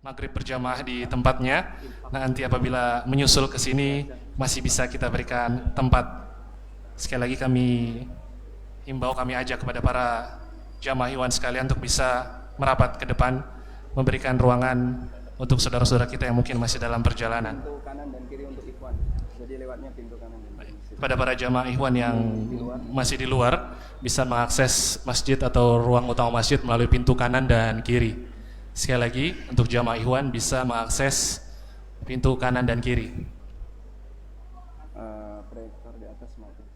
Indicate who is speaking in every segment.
Speaker 1: maghrib berjamaah di tempatnya. Nanti apabila menyusul ke sini masih bisa kita berikan tempat. Sekali lagi kami himbau, kami ajak kepada para jamaah Ikhwan sekalian untuk bisa merapat ke depan, memberikan ruangan untuk saudara-saudara kita yang mungkin masih dalam perjalanan.
Speaker 2: Pintu kanan dan kiri untuk Ikhwan. Jadi lewatnya pintu kanan dan kiri.
Speaker 1: Pada para jamaah Ikhwan yang masih di luar bisa mengakses masjid atau ruang utama masjid melalui pintu kanan dan kiri. Sekali lagi untuk jamaah Ikhwan bisa mengakses pintu kanan dan kiri.
Speaker 2: Proyektor di atas mati.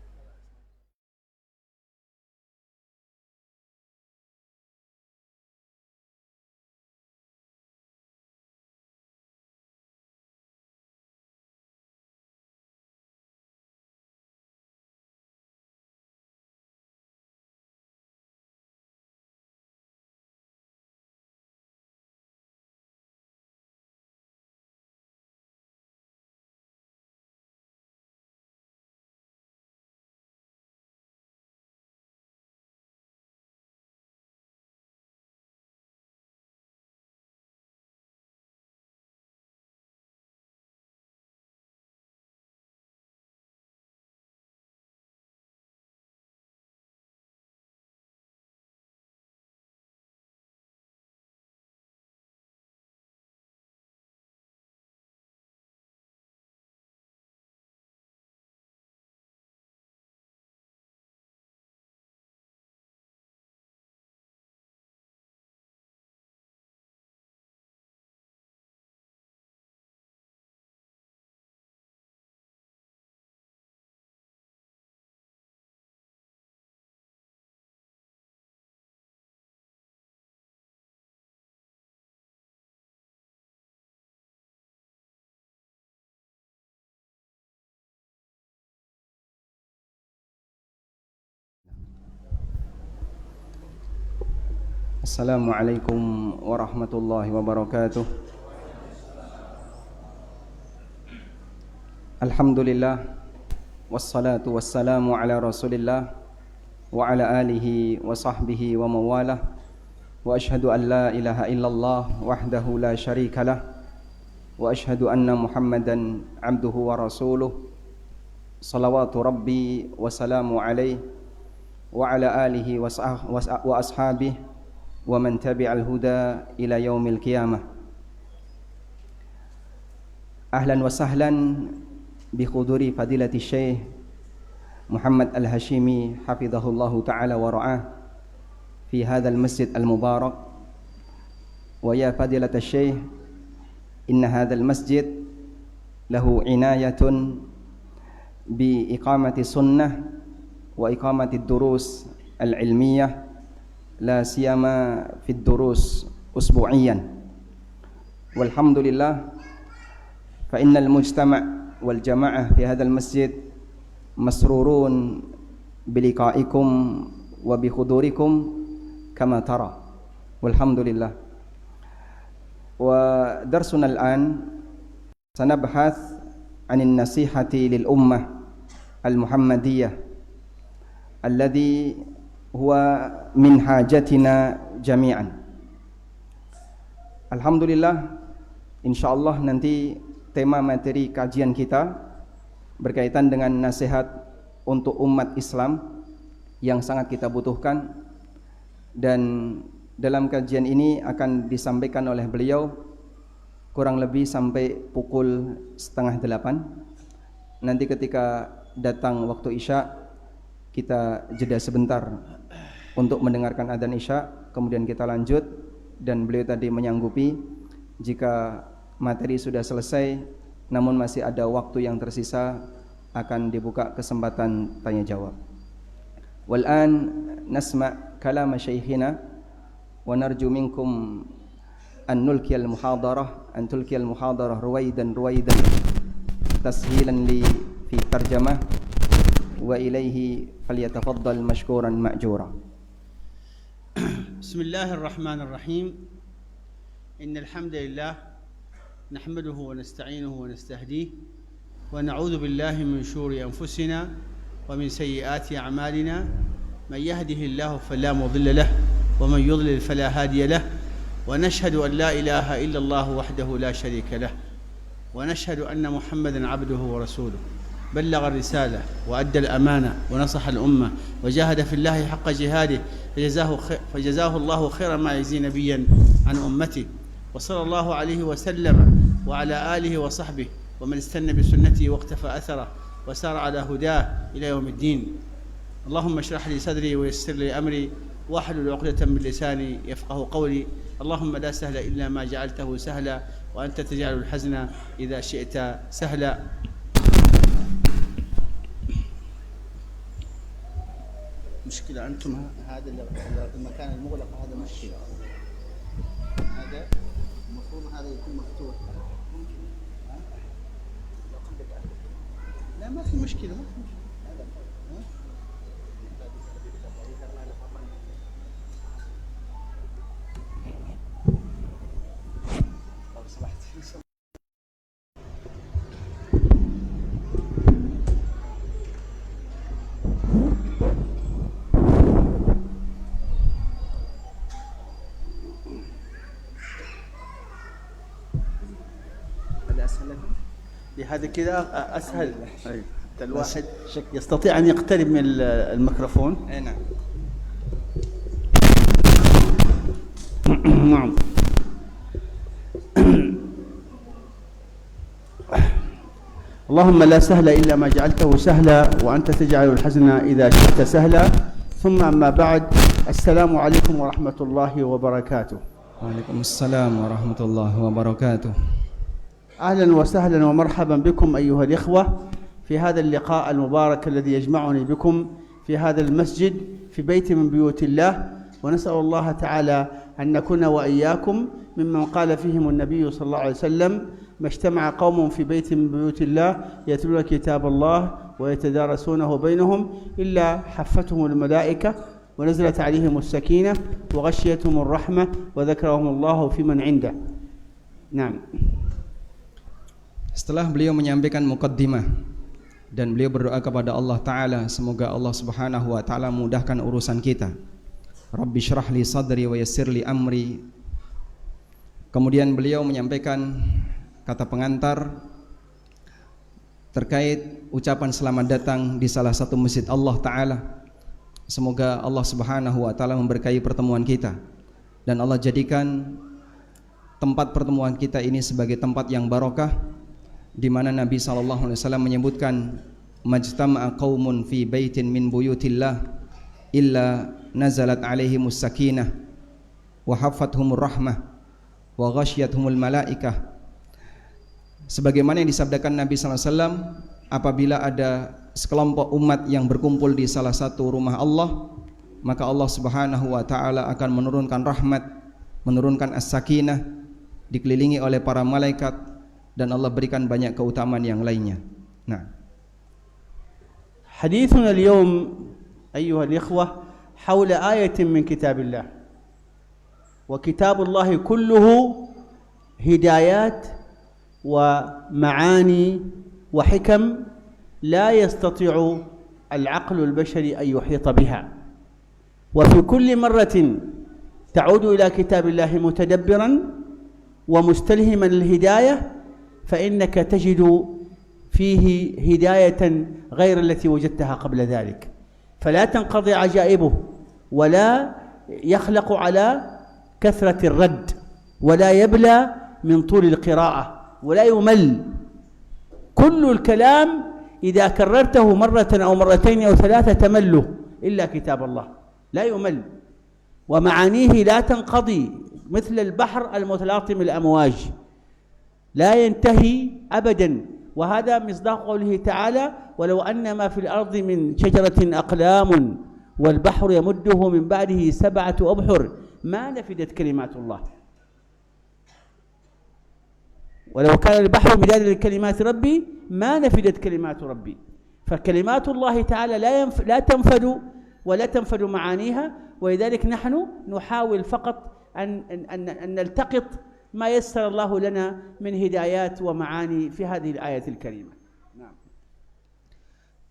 Speaker 2: Assalamualaikum warahmatullahi wabarakatuh. Alhamdulillah wassalatu wassalamu ala Rasulillah wa ala alihi wa sahbihi wa mawalah. Wa ashhadu an la ilaha illallah wahdahu la syarikalah wa ashhadu anna Muhammadan abduhu wa rasuluh. Salawatu rabbi wa salamu alaihi wa ala alihi wa ashabihi wa man tabi'al huda ila yaumil qiyamah. Ahlan wa sahlan bi khuduri fadilati Syekh Muhammad Al-Hashimi hafizahullahu ta'ala wa ra'ah fi hadzal masjid al-mubarak. Wa ya fadilata Syekh, inna hadzal masjid lahu inayatun bi iqamati sunnah wa iqamati durus al-ilmiyah, la siyama fid durus usbu'iyan. Walhamdulillah fa innal mujtama' wal jama'ah fi hadzal masjid masrurun biliqa'ikum wa bi hudurikum kama tara. Walhamdulillah. Wa darsuna al-an sanabhath 'anil nasihati lil ummah al-muhammadiyah alladhi huwa min hajatina jami'an. Alhamdulillah, insyaallah nanti tema materi kajian kita berkaitan dengan nasihat untuk umat Islam yang sangat kita butuhkan, dan dalam kajian ini akan disampaikan oleh beliau kurang lebih sampai pukul 7:30. Nanti ketika datang waktu Isya kita jeda sebentar untuk mendengarkan adzan Isya, kemudian kita lanjut, dan beliau tadi menyanggupi jika materi sudah selesai namun masih ada waktu yang tersisa akan dibuka kesempatan tanya jawab. Wal an nasma' kalam syekhina wa narju minkum an tulqiyal muhadarah ruwaidan tashilan li fi tarjamah wa ilaihi falyatafaddal mashkuran ma'jura.
Speaker 3: بسم الله الرحمن الرحيم. إن الحمد لله نحمده ونستعينه ونستهديه ونعوذ بالله من شرور أنفسنا ومن سيئات أعمالنا. من يهده الله فلا مضل له ومن يضلل فلا هادي له. ونشهد أن لا إله إلا الله وحده لا شريك له، ونشهد أن محمدا عبده ورسوله، بلغ الرسالة وأدى الأمانة ونصح الأمة وجاهد في الله حق جهاده فجزاه الله خير ما يجزي نبيا عن أمته، وصلى الله عليه وسلم وعلى آله وصحبه ومن استنى بسنته واقتفى أثره وسار على هداه إلى يوم الدين. اللهم اشرح لي صدري ويسر لي أمري واحلل عقدة من لساني يفقه قولي. اللهم لا سهل إلا ما جعلته سهلا وأنت تجعل الحزن إذا شئت سهلا. مشكلة أنتم هذا المكان المغلق هذا مشكلة، هذا المفروض هذا يكون مفتوح. لا ما في مشكلة، ما في مشكلة. هذا كذا أسهل. الواحد يستطيع أن يقترب من الميكروفون.
Speaker 2: نعم.
Speaker 3: نعم. اللهم لا سهل إلا ما جعلته سهلا وأنت تجعل الحزن إذا شئت سهلا. ثم أما بعد، السلام عليكم ورحمة الله وبركاته.
Speaker 2: وعليكم السلام ورحمة الله وبركاته.
Speaker 3: أهلا وسهلا ومرحبا بكم أيها الإخوة في هذا اللقاء المبارك الذي يجمعني بكم في هذا المسجد في بيت من بيوت الله، ونسأل الله تعالى أن نكون وإياكم ممن قال فيهم النبي صلى الله عليه وسلم: ما اجتمع قوم في بيت من بيوت الله يتلون كتاب الله ويتدارسونه بينهم إلا حفتهم الملائكة ونزلت عليهم السكينة وغشيتهم الرحمة وذكرهم الله في من عنده. نعم.
Speaker 2: Setelah beliau menyampaikan muqaddimah dan beliau berdoa kepada Allah Ta'ala, semoga Allah Subhanahu Wa Ta'ala memudahkan urusan kita. Rabbi syrah li sadri wa yassir li amri. Kemudian beliau menyampaikan kata pengantar terkait ucapan selamat datang di salah satu masjid Allah Ta'ala. Semoga Allah Subhanahu Wa Ta'ala memberkahi pertemuan kita dan Allah jadikan tempat pertemuan kita ini sebagai tempat yang barokah, di mana Nabi SAW menyebutkan majtama'a qaumun fi baitin min buyutillah illa nazalat alaihimus sakinah wa haffathumur rahmah wa ghasyiyatuhumul malaikah. Sebagaimana yang disabdakan Nabi SAW, apabila ada sekelompok umat yang berkumpul di salah satu rumah Allah, maka Allah Subhanahu wa Ta'ala akan menurunkan rahmat, menurunkan as-sakinah, dikelilingi oleh para malaikat, dan Allah berikan banyak keutamaan yang lainnya. Nah,
Speaker 3: حديثنا اليوم أيها الإخوة حول آية من كتاب الله، وكتاب الله كله هدايات ومعاني وحكم لا يستطيع العقل البشري أن يحيط بها، وفي كل مرة تعود إلى كتاب الله متدبرا ومستلهما الهداية فإنك تجد فيه هداية غير التي وجدتها قبل ذلك، فلا تنقضي عجائبه ولا يخلق على كثرة الرد ولا يبلى من طول القراءة ولا يمل. كل الكلام إذا كررته مرة أو مرتين أو ثلاثة تمله، إلا كتاب الله لا يمل ومعانيه لا تنقضي مثل البحر المتلاطم الأمواج لا ينتهي أبدا. وهذا مصداق قوله تعالى: ولو أن ما في الأرض من شجرة أقلام والبحر يمده من بعده 7 أبحر ما نفدت كلمات الله. ولو كان البحر مدادا لكلمات ربي ما نفدت كلمات ربي. فكلمات الله تعالى لا تنفد ولا تنفد معانيها، ولذلك نحن نحاول فقط أن نلتقط ما يسر الله لنا من هدايات ومعاني في هذه الآية الكريمة. نعم.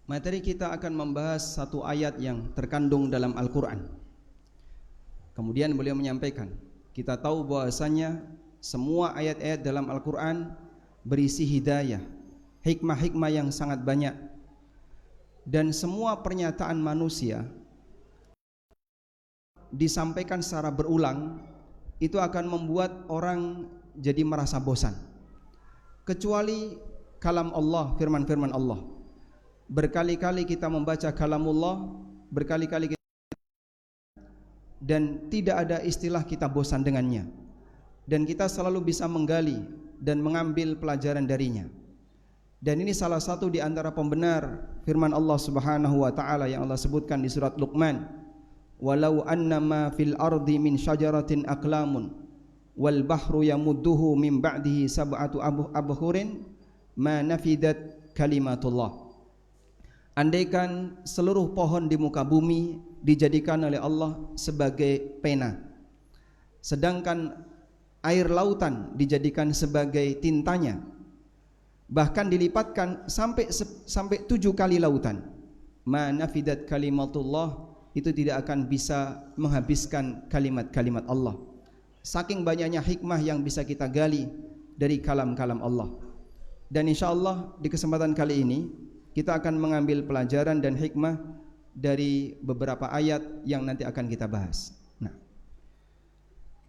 Speaker 2: Materi kita akan membahas satu ayat yang terkandung dalam Al-Quran. Kemudian beliau menyampaikan Kita tahu bahwasanya semua ayat-ayat dalam Al-Quran berisi hidayah, hikmah-hikmah yang sangat banyak. Dan semua pernyataan manusia disampaikan secara berulang, itu akan membuat orang jadi merasa bosan. Kecuali kalam Allah, firman-firman Allah. Berkali-kali kita membaca kalamullah, berkali-kali kita, dan tidak ada istilah kita bosan dengannya. Dan kita selalu bisa menggali dan mengambil pelajaran darinya. Dan ini salah satu di antara pembenar firman Allah Subhanahu wa taala yang Allah sebutkan di surat Luqman, walau annama fil ardi min syajaratin aqlamun wal bahru yamudduhu min ba'dihi sab'atu abhurin ma nafidat kalimatullah. Andaikan seluruh pohon di muka bumi dijadikan oleh Allah sebagai pena, sedangkan air lautan dijadikan sebagai tintanya, bahkan dilipatkan sampai 7 kali lautan, ma nafidat kalimatullah, itu tidak akan bisa menghabiskan kalimat-kalimat Allah. Saking banyaknya hikmah yang bisa kita gali dari kalam-kalam Allah. Dan insyaallah di kesempatan kali ini kita akan mengambil pelajaran dan hikmah dari beberapa ayat yang nanti akan kita bahas. Nah,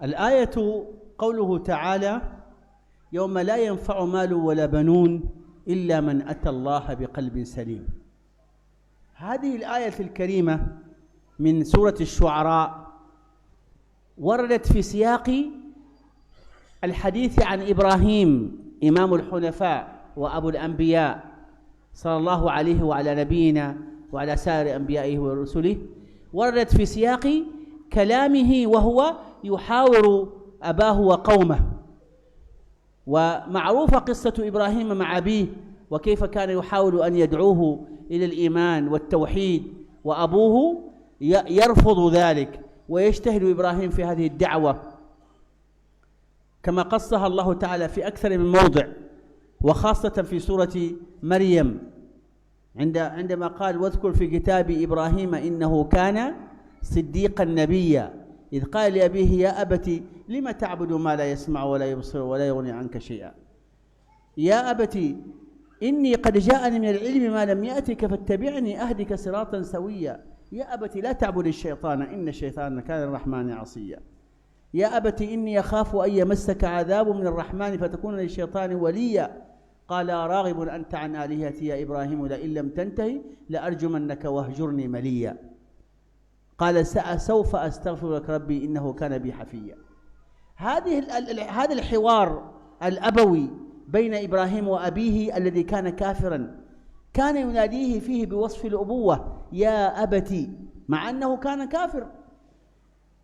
Speaker 3: al-ayatu qawluhu ta'ala يوم لا ينفع مال ولا بنون إلا من أتى الله بقلب سليم. هذه الآية الكريمة من سورة الشعراء وردت في سياق الحديث عن إبراهيم إمام الحنفاء وأبو الأنبياء صلى الله عليه وعلى نبينا وعلى سائر أنبيائه ورسله. وردت في سياق كلامه وهو يحاور أباه وقومه. ومعروفة قصة إبراهيم مع أبيه وكيف كان يحاول أن يدعوه إلى الإيمان والتوحيد، وأبوه يرفض ذلك ويجتهد إبراهيم في هذه الدعوة كما قصها الله تعالى في أكثر من موضع، وخاصة في سورة مريم عندما قال واذكر في كتاب إبراهيم إنه كان صديقا نبيا إذ قال لأبيه يا أبت لم تعبد ما لا يسمع ولا يبصر ولا يغني عنك شيئا، يا أبت إني قد جاءني من العلم ما لم يأتك فاتبعني أهدك صراطا سويا، يا أبت لا تعبد الشيطان إن الشيطان كان الرحمن عصيا، يا أبت إني أخاف أن يمسك عذاب من الرحمن فتكون للشيطان وليا، قال راغب أنت عن آلهتي يا إبراهيم لئن لم تنتهي لأرجمنك واهجرني مليا، قال سوف أستغفر لك ربي إنه كان بي حفيا. هذا الحوار الأبوي بين إبراهيم وأبيه الذي كان كافرا كان يناديه فيه بوصف الأبوة يا أبتي مع أنه كان كافر.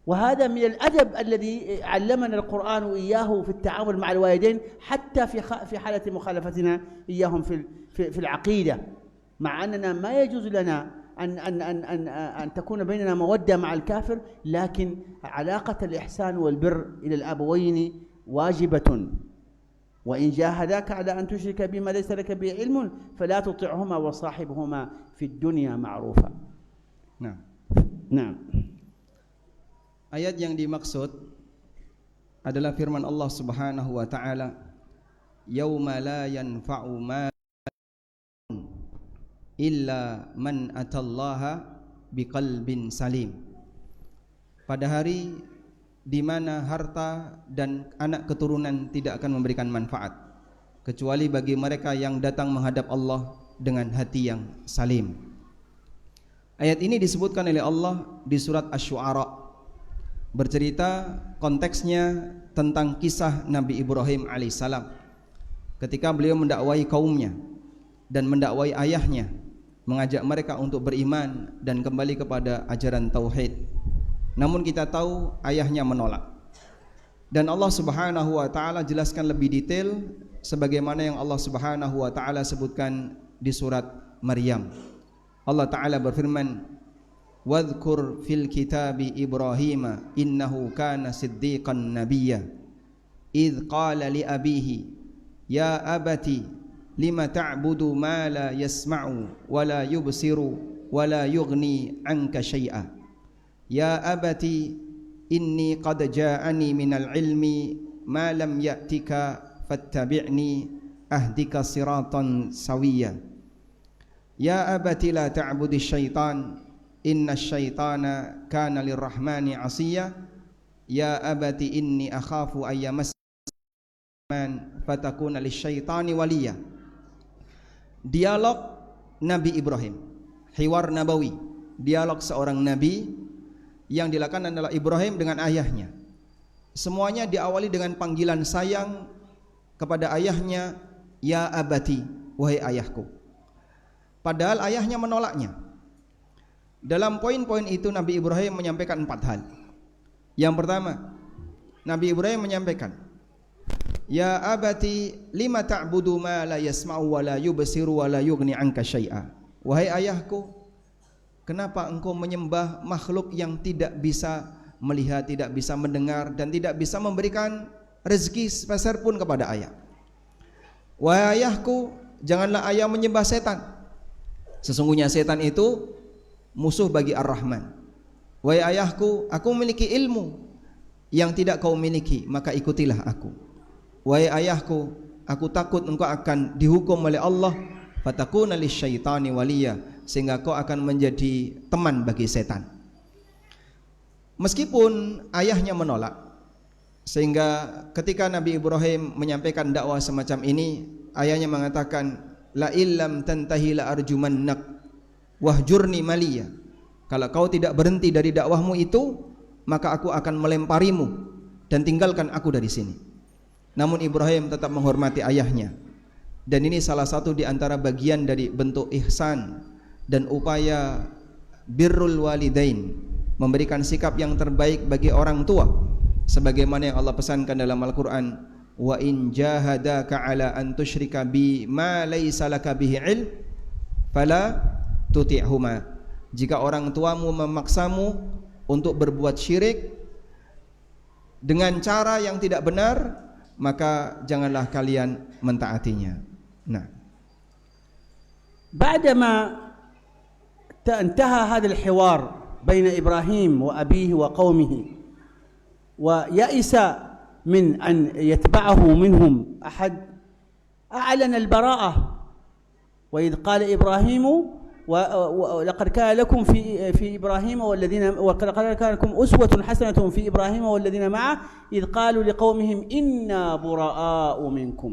Speaker 3: وهذا من الأدب الذي علمنا القرآن إياه في التعامل مع الوالدين حتى في حالة مخالفتنا إياهم في العقيدة، مع أننا ما يجوز لنا أن تكون بيننا مودة مع الكافر، لكن علاقة الإحسان والبر إلى الأبوين واجبة. وإن جاهداك على أن تشرك بما ليس لك به علم فلا تطعهما وصاحبهما في الدنيا معروفا.
Speaker 2: Nah. Ayat yang dimaksud adalah firman Allah Subhanahu wa taala, yauma la yanfa'u malun illa man atallaha biqalbin salim. Pada hari di mana harta dan anak keturunan tidak akan memberikan manfaat kecuali bagi mereka yang datang menghadap Allah dengan hati yang salim. Ayat ini disebutkan oleh Allah di surat Asy-Syu'ara, bercerita konteksnya tentang kisah Nabi Ibrahim alaihissalam ketika beliau mendakwai kaumnya dan mendakwai ayahnya, mengajak mereka untuk beriman dan kembali kepada ajaran tauhid. Namun kita tahu ayahnya menolak. Dan Allah Subhanahu wa taala jelaskan lebih detail sebagaimana yang Allah Subhanahu wa taala sebutkan di surat Maryam. Allah taala berfirman, "Wadhkur fil kitabi Ibrahim innahu kana siddiqan nabiyya idz qala li abihi ya abati lima ta'budu ma la yasma'u wa la yubsiru wa la yughni 'anka syai'a ya abati inni qad ja'ani minal ilmi ma lam ya'tika fattabi'ni ahdika siratan sawiyya. Ya abati la ta'budis syaitan innash syaitana kana lirrahmani 'asiyya. Ya abati inni akhafu ayyamas fatakuna lisyaitani waliya. Dialog Nabi Ibrahim, hiwar nabawi, dialog seorang nabi yang dilakukan adalah Ibrahim dengan ayahnya. Semuanya diawali dengan panggilan sayang kepada ayahnya, ya abati, wahai ayahku. Padahal ayahnya menolaknya. Dalam poin-poin itu Nabi Ibrahim menyampaikan 4 hal. Yang pertama, Nabi Ibrahim menyampaikan, ya abati lima ta'budu ma la yasma'u wa la yubsiru wa la yughni 'anka syai'a. Wahai ayahku, kenapa engkau menyembah makhluk yang tidak bisa melihat, tidak bisa mendengar, dan tidak bisa memberikan rezeki sepeser pun kepada ayah? Wahai ayahku, janganlah ayah menyembah setan. Sesungguhnya setan itu musuh bagi Ar-Rahman. Wahai ayahku, aku memiliki ilmu yang tidak kau miliki, maka ikutilah aku. Wahai ayahku, aku takut engkau akan dihukum oleh Allah, fatakuna lisyaitani waliya, sehingga kau akan menjadi teman bagi setan. Meskipun ayahnya menolak, sehingga ketika Nabi Ibrahim menyampaikan dakwah semacam ini, ayahnya mengatakan, la illam tantahi la arjumannak wahjurni maliya. Kalau kau tidak berhenti dari dakwahmu itu, maka aku akan melemparimu dan tinggalkan aku dari sini. Namun Ibrahim tetap menghormati ayahnya. Dan ini salah satu di antara bagian dari bentuk ihsan dan upaya birrul walidain, memberikan sikap yang terbaik bagi orang tua, sebagaimana yang Allah pesankan dalam Al-Qur'an, wa in jahadaka ala an tusyrika bi ma laysa laka bihi ilm fala tuti'huma. Jika orang tuamu memaksamu untuk berbuat syirik dengan cara yang tidak benar, maka janganlah kalian mentaatinya. Nah,
Speaker 3: بعدما انتهى هذا الحوار بين إبراهيم وأبيه وقومه ويأس من أن يتبعه منهم أحد، أعلن البراءة. وإذ قال إبراهيم ولقد كان لكم في إبراهيم ولقد كان لكم أسوة حسنة في إبراهيم والذين معه إذ قالوا لقومهم إنا براء منكم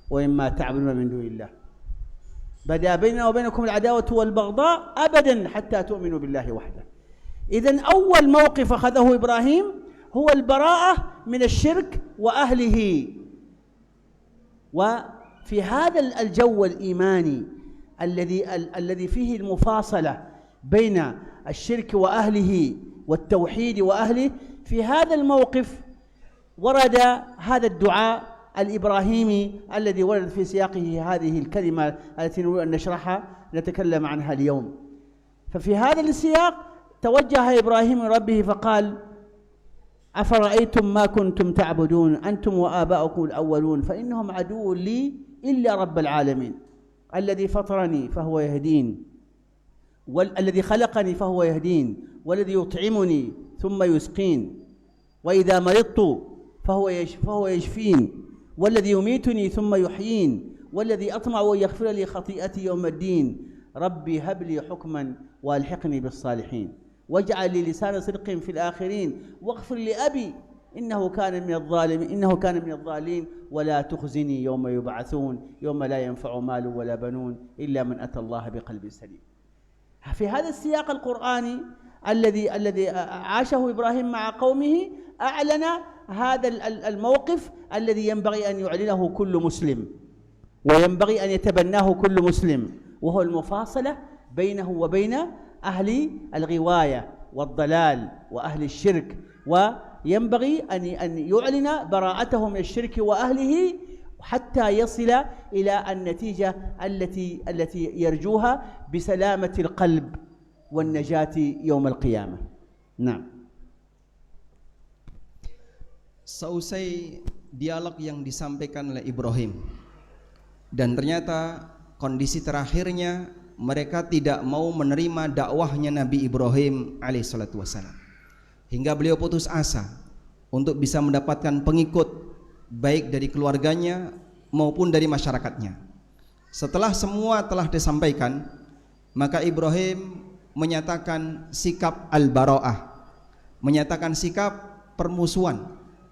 Speaker 3: ومما تعبدون من دون الله بدأ بيننا وبينكم العداوة والبغضاء أبدا حتى تؤمنوا بالله وحده. إذن أول موقف أخذه إبراهيم هو البراءة من الشرك وأهله. وفي هذا الجو الإيماني الذي فيه المفاصلة بين الشرك وأهله والتوحيد وأهله، في هذا الموقف ورد هذا الدعاء الإبراهيمي الذي ورد في سياقه هذه الكلمة التي نريد أن نشرحها نتكلم عنها اليوم. ففي هذا السياق توجه إبراهيم لربه فقال أفرأيتم ما كنتم تعبدون أنتم وآباؤكم الأولون فإنهم عدو لي إلا رب العالمين الذي فطرني فهو يهدين، والذي خلقني فهو يهدين، والذي يطعمني ثم يسقين، وإذا مرضت فهو يشفين، والذي يميتني ثم يحيين، والذي أطمع أن يغفر لي خطيئتي يوم الدين. ربي هب لي حكما والحقني بالصالحين واجعل لي لسان صدق في الآخرين واغفر لأبي إنه كان من الضالين ولا تخزني يوم يبعثون يوم لا ينفع مال ولا بنون إلا من أتى الله بقلب سليم. في هذا السياق القرآني الذي عاشه إبراهيم مع قومه أعلن هذا الموقف الذي ينبغي أن يعلنه كل مسلم وينبغي أن يتبناه كل مسلم، وهو المفاصلة بينه وبين أهل الغواية والضلال وأهل الشرك، وينبغي أن يعلن براءته من الشرك وأهله حتى يصل إلى النتيجة التي يرجوها بسلامة القلب والنجاة يوم القيامة. نعم.
Speaker 2: Seusai dialog yang disampaikan oleh Ibrahim, dan ternyata kondisi terakhirnya mereka tidak mau menerima dakwahnya Nabi Ibrahim alaihissalatu wassalam, hingga beliau putus asa untuk bisa mendapatkan pengikut baik dari keluarganya maupun dari masyarakatnya. Setelah semua telah disampaikan, maka Ibrahim menyatakan sikap al-bara'ah, menyatakan sikap permusuhan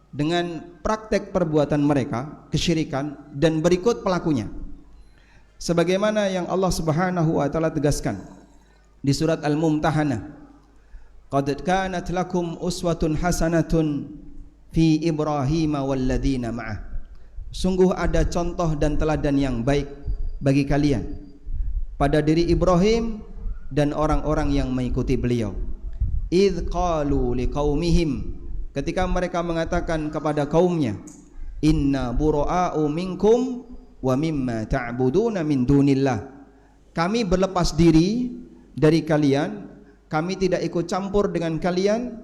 Speaker 2: dengan praktek perbuatan mereka, kesyirikan, dan berikut pelakunya. Sebagaimana yang Allah Subhanahu wa taala tegaskan di surat Al-Mumtahanah, qad kanat lakum uswatun hasanatun fi Ibrahim walladzina ma'ah. Sungguh ada contoh dan teladan yang baik bagi kalian pada diri Ibrahim dan orang-orang yang mengikuti beliau. Idz qalu liqaumihim, ketika mereka mengatakan kepada kaumnya, inna bura'u minkum wa mimma ta'buduna min dunillah. Kami berlepas diri dari kalian, kami tidak ikut campur dengan kalian,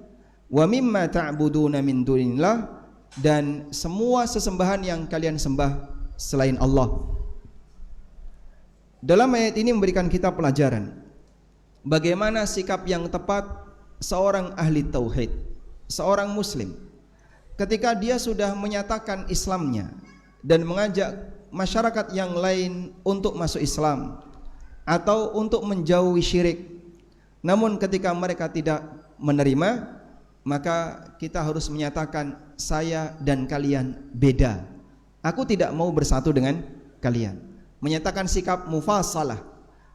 Speaker 2: wa mimma ta'buduna min dunillah, dan semua sesembahan yang kalian sembah selain Allah. Dalam ayat ini memberikan kita pelajaran bagaimana sikap yang tepat seorang ahli tauhid, seorang muslim, ketika dia sudah menyatakan Islamnya dan mengajak masyarakat yang lain untuk masuk Islam atau untuk menjauhi syirik. Namun ketika mereka tidak menerima, maka kita harus menyatakan saya dan kalian beda. Aku tidak mau bersatu dengan kalian. Menyatakan sikap mufasalah,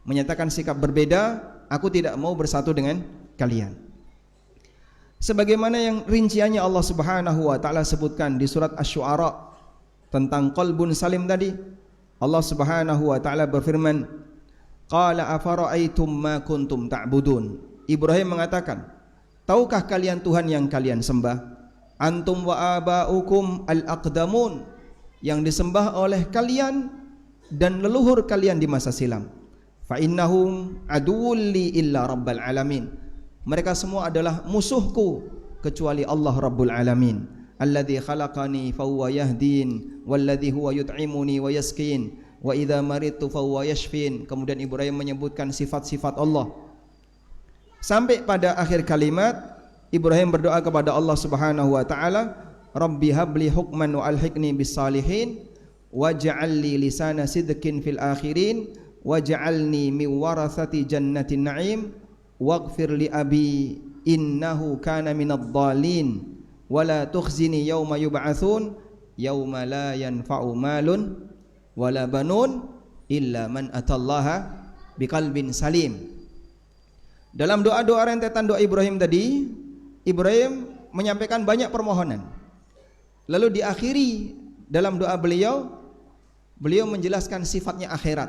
Speaker 2: menyatakan sikap berbeda. Aku tidak mau bersatu dengan kalian. Sebagaimana yang rinciannya Allah Subhanahu wa taala sebutkan di surat Asy-Syu'ara tentang qalbun salim tadi. Allah Subhanahu wa taala berfirman, qala afara'aitum ma kuntum ta'budun. Ibrahim mengatakan, tahukah kalian Tuhan yang kalian sembah? Antum wa aba'ukum al-aqdamun, yang disembah oleh kalian dan leluhur kalian di masa silam. Fa innahum aduwwul li illa rabbal alamin. Mereka semua adalah musuhku kecuali Allah Rabbul Alamin. Alladzi khalaqani fa huwa yahdin walladzi huwa yut'imuni wa yasqin wa idza maridtu fa huwa yashfin. Kemudian Ibrahim menyebutkan sifat-sifat Allah. Sampai pada akhir kalimat Ibrahim berdoa kepada Allah Subhanahu wa taala, Rabbi habli hukman wa alhiqni bis salihin waj'al li lisana sidqin fil akhirin waj'alni min warathati jannatin na'im waghfir li abi innahu kana minadh dhalin wala tukhzini yauma yub'atsun yauma la yanfa'u malun wala banun illa man atallaha biqalbin salim. Dalam doa-doa rentetan doa Ibrahim tadi, Ibrahim menyampaikan banyak permohonan. Lalu diakhiri dalam doa beliau menjelaskan sifatnya akhirat.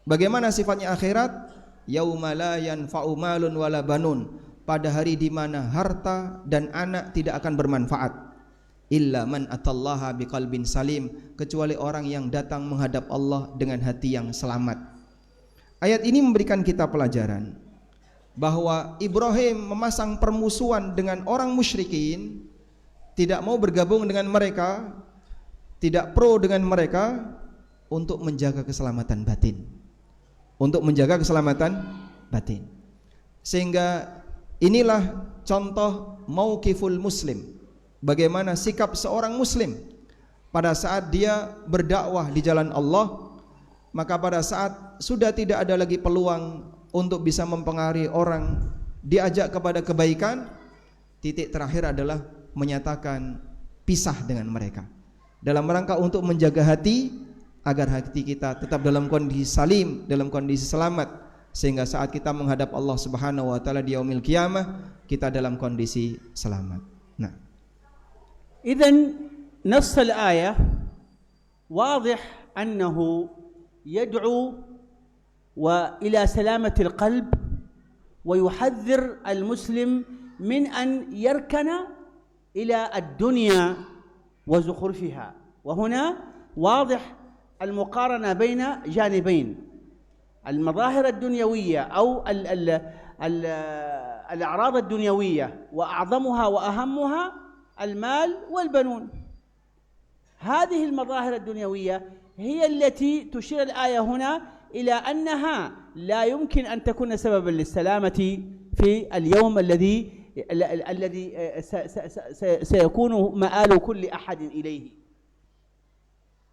Speaker 2: Bagaimana sifatnya akhirat? Yauma la yanfa'u malun wala banun, pada hari di mana harta dan anak tidak akan bermanfaat. Illa man atallaha biqalbin salim, kecuali orang yang datang menghadap Allah dengan hati yang selamat. Ayat ini memberikan kita pelajaran bahwa Ibrahim memasang permusuhan dengan orang musyrikin, tidak mau bergabung dengan mereka, tidak pro dengan mereka, untuk menjaga keselamatan batin, untuk menjaga keselamatan batin. Sehingga inilah contoh mauqiful muslim, bagaimana sikap seorang muslim pada saat dia berdakwah di jalan Allah. Maka pada saat sudah tidak ada lagi peluang untuk bisa mempengaruhi orang diajak kepada kebaikan, titik terakhir adalah menyatakan pisah dengan mereka, dalam rangka untuk menjaga hati agar hati kita tetap dalam kondisi salim, dalam kondisi selamat, sehingga saat kita menghadap Allah Subhanahu wa taala di yaumil qiyamah kita dalam kondisi selamat. Nah,
Speaker 3: إذن نص الآية واضح أنه يدعو وإلى سلامة القلب ويحذر المسلم من أن يركن إلى الدنيا وزخرفها. وهنا واضح المقارنة بين جانبين، المظاهر الدنيوية أو الأعراض الدنيوية، وأعظمها وأهمها المال والبنون. هذه المظاهر الدنيوية هي التي تشير الآية هنا إلى أنها لا يمكن أن تكون سببا للسلامة في اليوم الذي الذي سيكون مآل كل أحد إليه،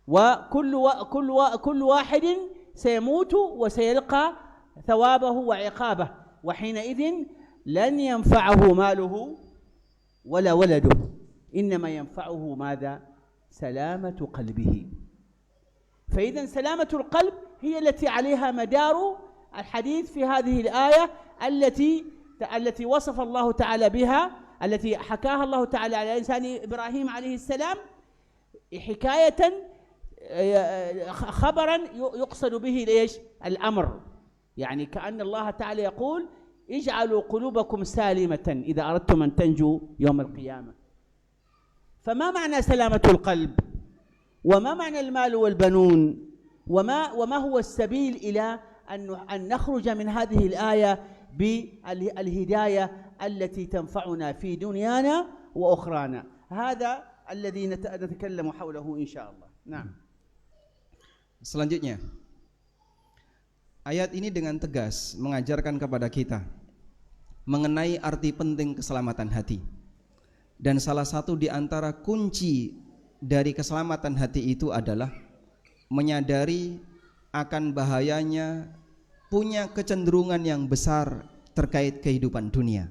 Speaker 3: وكل واحد سيموت وسيلقى ثوابه وعقابه، وحينئذ لن ينفعه ماله ولا ولده، إنما ينفعه ماذا؟ سلامة قلبه. فإذا سلامة القلب هي التي عليها مدار الحديث في هذه الآية التي وصف الله تعالى بها، التي حكاها الله تعالى على لسان إبراهيم عليه السلام حكاية خبرا يقصد به ليش؟ الأمر، يعني كأن الله تعالى يقول اجعلوا قلوبكم سالمة إذا أردتم أن تنجوا يوم القيامة. فما معنى سلامة القلب؟ وما معنى المال والبنون؟ وما هو السبيل إلى أن نخرج من هذه الآية بالهداية التي تنفعنا في دنيانا وأخرانا؟ هذا الذي نتكلم حوله إن شاء الله. نعم.
Speaker 2: Selanjutnya, ayat ini dengan tegas mengajarkan kepada kita mengenai arti penting keselamatan hati. Dan salah satu di antara kunci dari keselamatan hati itu adalah menyadari akan bahayanya punya kecenderungan yang besar terkait kehidupan dunia.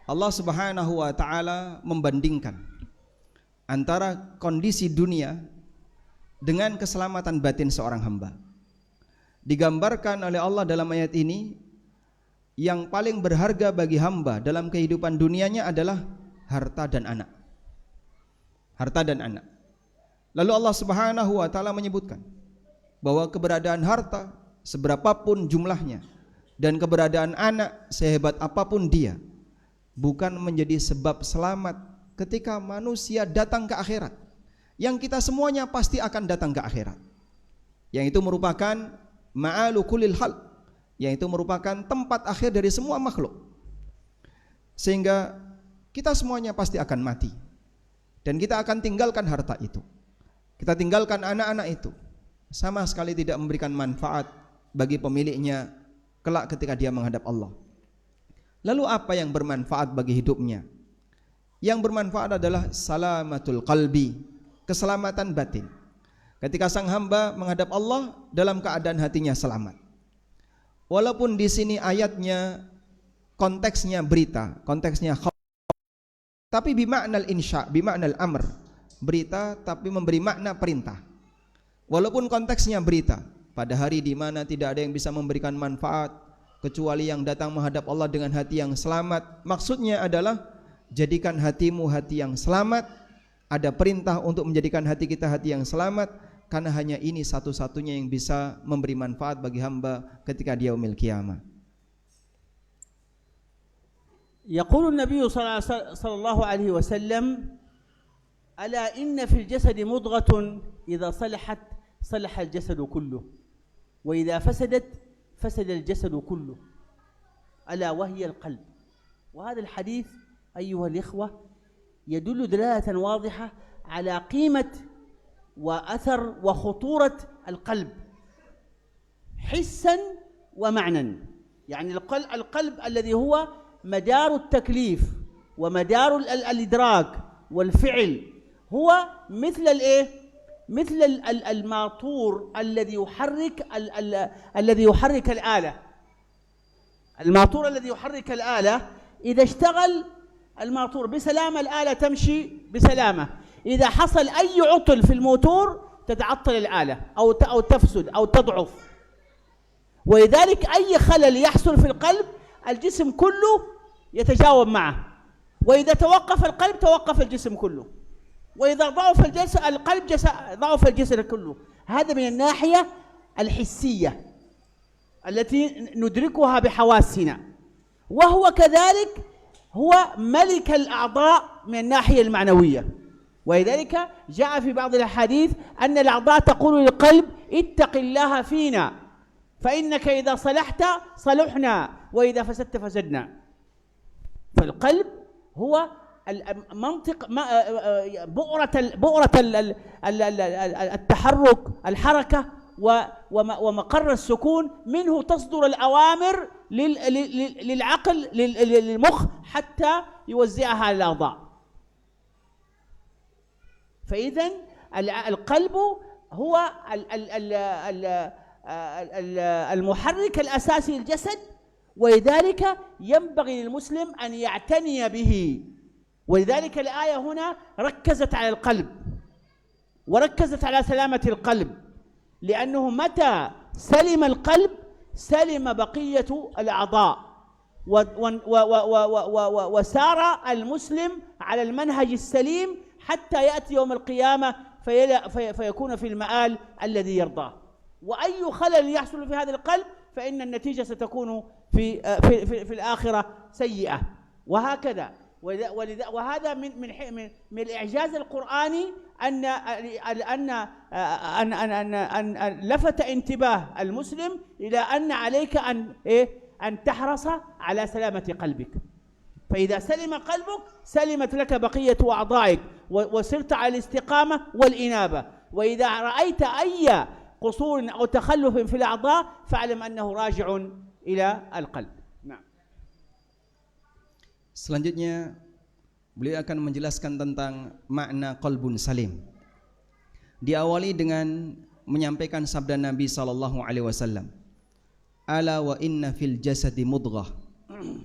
Speaker 2: Allah Subhanahu wa taala membandingkan antara kondisi dunia dengan keselamatan batin seorang hamba. Digambarkan oleh Allah dalam ayat ini, yang paling berharga bagi hamba dalam kehidupan dunianya adalah harta dan anak. Harta dan anak. Lalu Allah Subhanahu wa taala menyebutkan bahwa keberadaan harta seberapapun jumlahnya dan keberadaan anak sehebat apapun dia bukan menjadi sebab selamat ketika manusia datang ke akhirat. Yang kita semuanya pasti akan datang ke akhirat. Yang itu merupakan ma'alu kulil hal, yang itu merupakan tempat akhir dari semua makhluk. Sehingga kita semuanya pasti akan mati. Dan kita akan tinggalkan harta itu. Kita tinggalkan anak-anak itu. Sama sekali tidak memberikan manfaat bagi pemiliknya kelak ketika dia menghadap Allah. Lalu apa yang bermanfaat bagi hidupnya? Yang bermanfaat adalah salamatul qalbi, keselamatan batin. Ketika sang hamba menghadap Allah dalam keadaan hatinya selamat. Walaupun di sini ayatnya konteksnya berita, konteksnya khabar, tapi bimaknal insya, bimaknal amr, berita tapi memberi makna perintah. Walaupun konteksnya berita, pada hari di mana tidak ada yang bisa memberikan manfaat kecuali yang datang menghadap Allah dengan hati yang selamat. Maksudnya adalah jadikan hatimu hati yang selamat. Ada perintah untuk menjadikan hati kita hati yang selamat, karena hanya ini satu-satunya yang bisa memberi manfaat bagi hamba ketika dia yaumil qiyamah.
Speaker 3: يقول النبي صلى الله عليه وسلم: ألا إن في الجسد مضغة إذا صلحت صلح الجسد كله وإذا فسدت فسد الجسد كله ألا وهي القلب. وهذا الحديث أيها الإخوة يدل دلالة واضحة على قيمة وأثر وخطورة القلب حسا ومعنى. يعني القلب الذي هو مدار التكليف ومدار الإدراك والفعل هو مثل الايه؟ مثل الماطور الذي يحرك الآلة. الماطور الذي يحرك الآلة إذا اشتغل الماطور بسلامة الآلة تمشي بسلامة. إذا حصل أي عطل في الموتور تتعطل الآلة أو تفسد أو تضعف. ولذلك أي خلل يحصل في القلب الجسم كله يتجاوب معه، وإذا توقف القلب توقف الجسم كله، وإذا ضعف القلب ضعف الجسد كله. هذا من الناحية الحسية التي ندركها بحواسنا. وهو كذلك هو ملك الأعضاء من الناحية المعنوية. ولذلك جاء في بعض الأحاديث أن الأعضاء تقول للقلب: اتق الله فينا فإنك إذا صلحت صلحنا وإذا فسدت فسدنا. فالقلب هو منطق بؤرة التحرك، الحركة ومقر السكون منه تصدر الأوامر للعقل للمخ حتى يوزعها على الأعضاء. فإذا القلب هو المحرك الأساسي للجسد، ولذلك ينبغي للمسلم أن يعتني به. ولذلك الآية هنا ركزت على القلب وركزت على سلامة القلب، لأنه متى سلم القلب سلم بقية الأعضاء، وسار المسلم على المنهج السليم حتى يأتي يوم القيامة فيكون في المآل الذي يرضاه. وأي خلل يحصل في هذا القلب فإن النتيجة ستكون في الآخرة سيئة، وهكذا. وهذا من الإعجاز القرآني أن لفت انتباه المسلم إلى أن عليك أن تحرص على سلامة قلبك. فإذا سلم قلبك سلمت لك بقية أعضائك وصرت على الاستقامة والإنابة. وإذا رأيت أي قصور أو تخلف في الأعضاء فاعلم أنه راجع إلى القلب. نعم.
Speaker 2: Selanjutnya beliau akan menjelaskan tentang makna qalbun salim. Diawali dengan menyampaikan sabda Nabi SAW, ala wa inna fil jasadi mudghah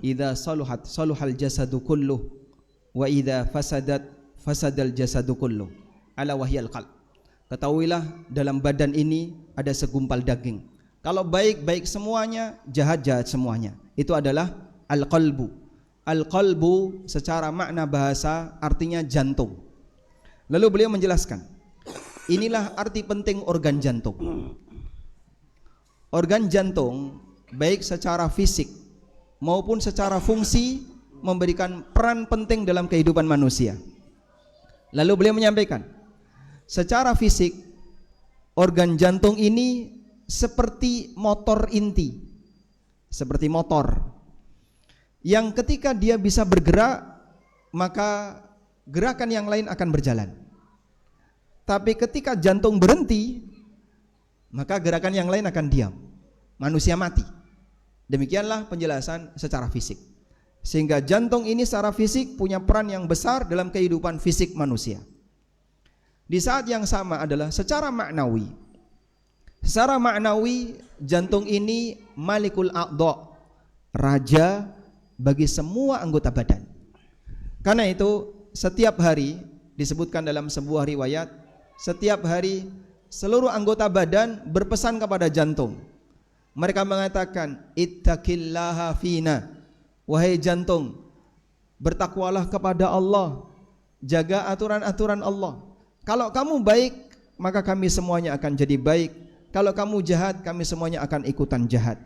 Speaker 2: idza saluhat saluhal jasadu kulluh wa idza fasadat fasadal jasadu kulluh ala wahyal qalb. Ketahuilah dalam badan ini ada segumpal daging. Kalau baik baik semuanya, jahat jahat semuanya. Itu adalah al-qalbu. Al-qalbu secara makna bahasa artinya jantung. Lalu beliau menjelaskan, inilah arti penting organ jantung. Organ jantung baik secara fisik maupun secara fungsi memberikan peran penting dalam kehidupan manusia. Lalu beliau menyampaikan, secara fisik organ jantung ini seperti motor inti, seperti motor yang ketika dia bisa bergerak maka gerakan yang lain akan berjalan. Tapi ketika jantung berhenti maka gerakan yang lain akan diam, manusia mati. Demikianlah penjelasan secara fisik. Sehingga jantung ini secara fisik punya peran yang besar dalam kehidupan fisik manusia. Di saat yang sama adalah secara maknawi. Secara maknawi jantung ini malikul a'dha, raja bagi semua anggota badan. Karena itu setiap hari disebutkan dalam sebuah riwayat, setiap hari seluruh anggota badan berpesan kepada jantung. Mereka mengatakan, ittaqillaha fina, wahai jantung, bertakwalah kepada Allah, jaga aturan-aturan Allah. Kalau kamu baik, maka kami semuanya akan jadi baik. Kalau kamu jahat, kami semuanya akan ikutan jahat.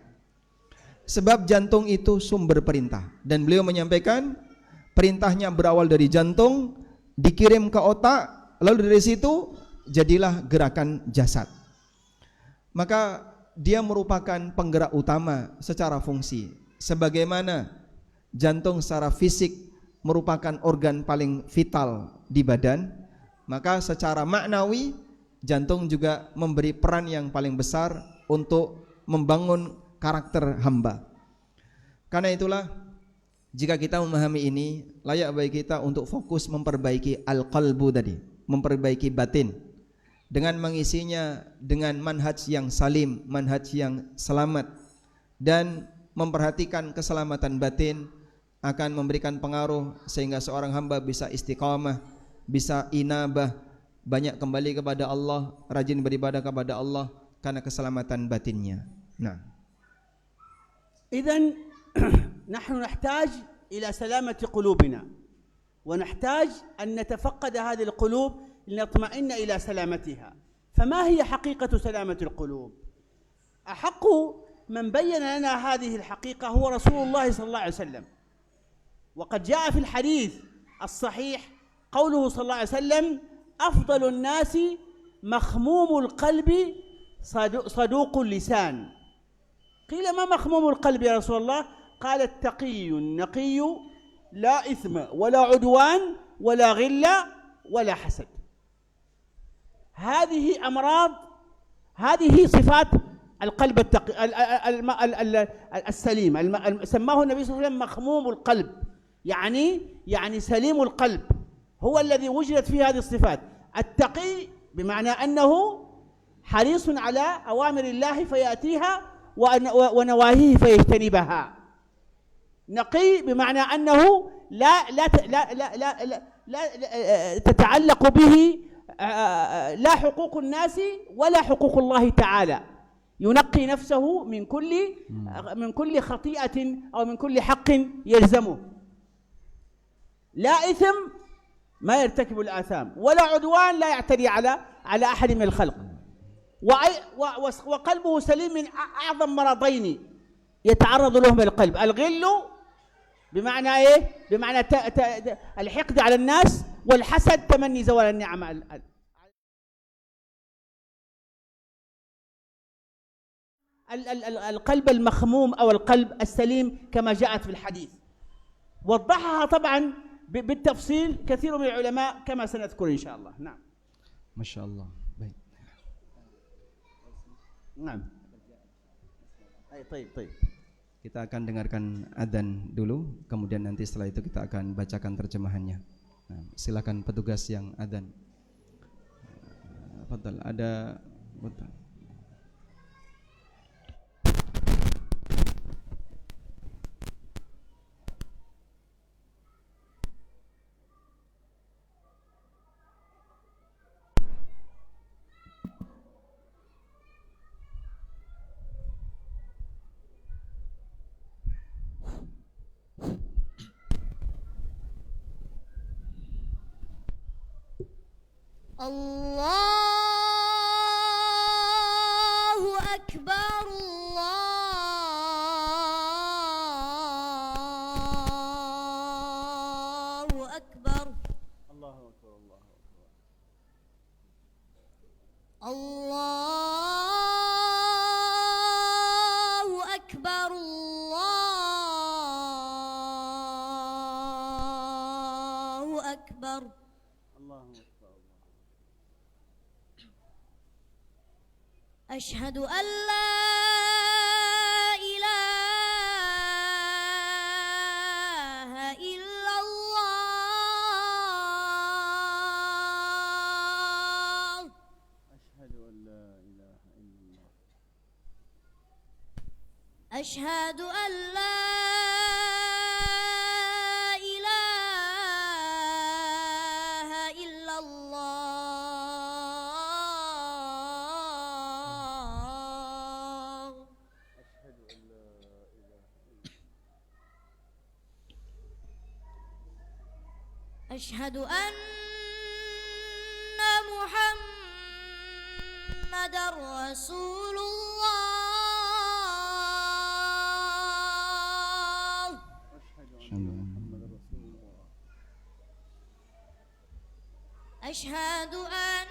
Speaker 2: Sebab jantung itu sumber perintah. Dan beliau menyampaikan, perintahnya berawal dari jantung, dikirim ke otak, lalu dari situ jadilah gerakan jasad. Maka dia merupakan penggerak utama secara fungsi. Sebagaimana jantung secara fisik merupakan organ paling vital di badan, maka secara maknawi jantung juga memberi peran yang paling besar untuk membangun karakter hamba. Karena itulah jika kita memahami ini, layak bagi kita untuk fokus memperbaiki al-qalbu tadi, memperbaiki batin dengan mengisinya dengan manhaj yang salim, manhaj yang selamat, dan memperhatikan keselamatan batin akan memberikan pengaruh sehingga seorang hamba bisa istiqamah, bisa inabah, banyak kembali kepada Allah, rajin beribadah kepada Allah karena keselamatan batinnya. Nah,
Speaker 3: إذن نحن نحتاج إلى سلامة قلوبنا، ونحتاج أن نتفقد هذه القلوب لنطمئن إلى سلامتها. فما هي حقيقة سلامة القلوب؟ أحق من بين لنا هذه الحقيقة هو رسول الله صلى الله عليه وسلم. وقد جاء في الحديث الصحيح قوله صلى الله عليه وسلم: أفضل الناس مخموم القلب صدوق اللسان. قيل: ما مخموم القلب يا رسول الله؟ قال: التقي النقي لا إثم ولا عدوان ولا غل ولا حسد. هذه أمراض هذه صفات القلب السليم. سماه النبي صلى الله عليه وسلم مخموم القلب، يعني سليم القلب، هو الذي وجدت فيه هذه الصفات. التقي بمعنى أنه حريص على أوامر الله فيأتيها ونواهيه فيجتنبها. نقي بمعنى أنه لا تتعلق به لا حقوق الناس ولا حقوق الله تعالى، ينقي نفسه من كل خطيئة أو من كل حق يلزمه. لا إثم، ما يرتكب الآثام، ولا عدوان، لا يعتدي على أحد من الخلق. وقلبه سليم من أعظم مرضين يتعرض لهم القلب: الغل بمعنى إيه؟ بمعنى الحقد على الناس، والحسد تمني زوال النعمة. القلب المخموم أو القلب السليم كما جاءت في الحديث، وضحها طبعا بالتفصيل كثير من العلماء كما سنذكر إن شاء الله. نعم.
Speaker 2: ما شاء الله. Baik.
Speaker 3: نعم. طيب.
Speaker 2: Kita akan dengarkan adzan dulu, kemudian nanti setelah itu kita akan bacakan terjemahannya. Nah, silakan petugas yang adzan. Fadhal, ada betul.
Speaker 4: الله أكبر الله أكبر
Speaker 3: الله أكبر الله أكبر
Speaker 4: الله أكبر الله أكبر
Speaker 3: الله أكبر.
Speaker 4: أشهد أن لا إله إلا الله
Speaker 3: أشهد أن لا إله إلا الله.
Speaker 4: أشهد أن لا إله إلا الله أشهد أن محمدًا رسول الله أشهد أن محمدًا رسول الله
Speaker 3: أشهد أن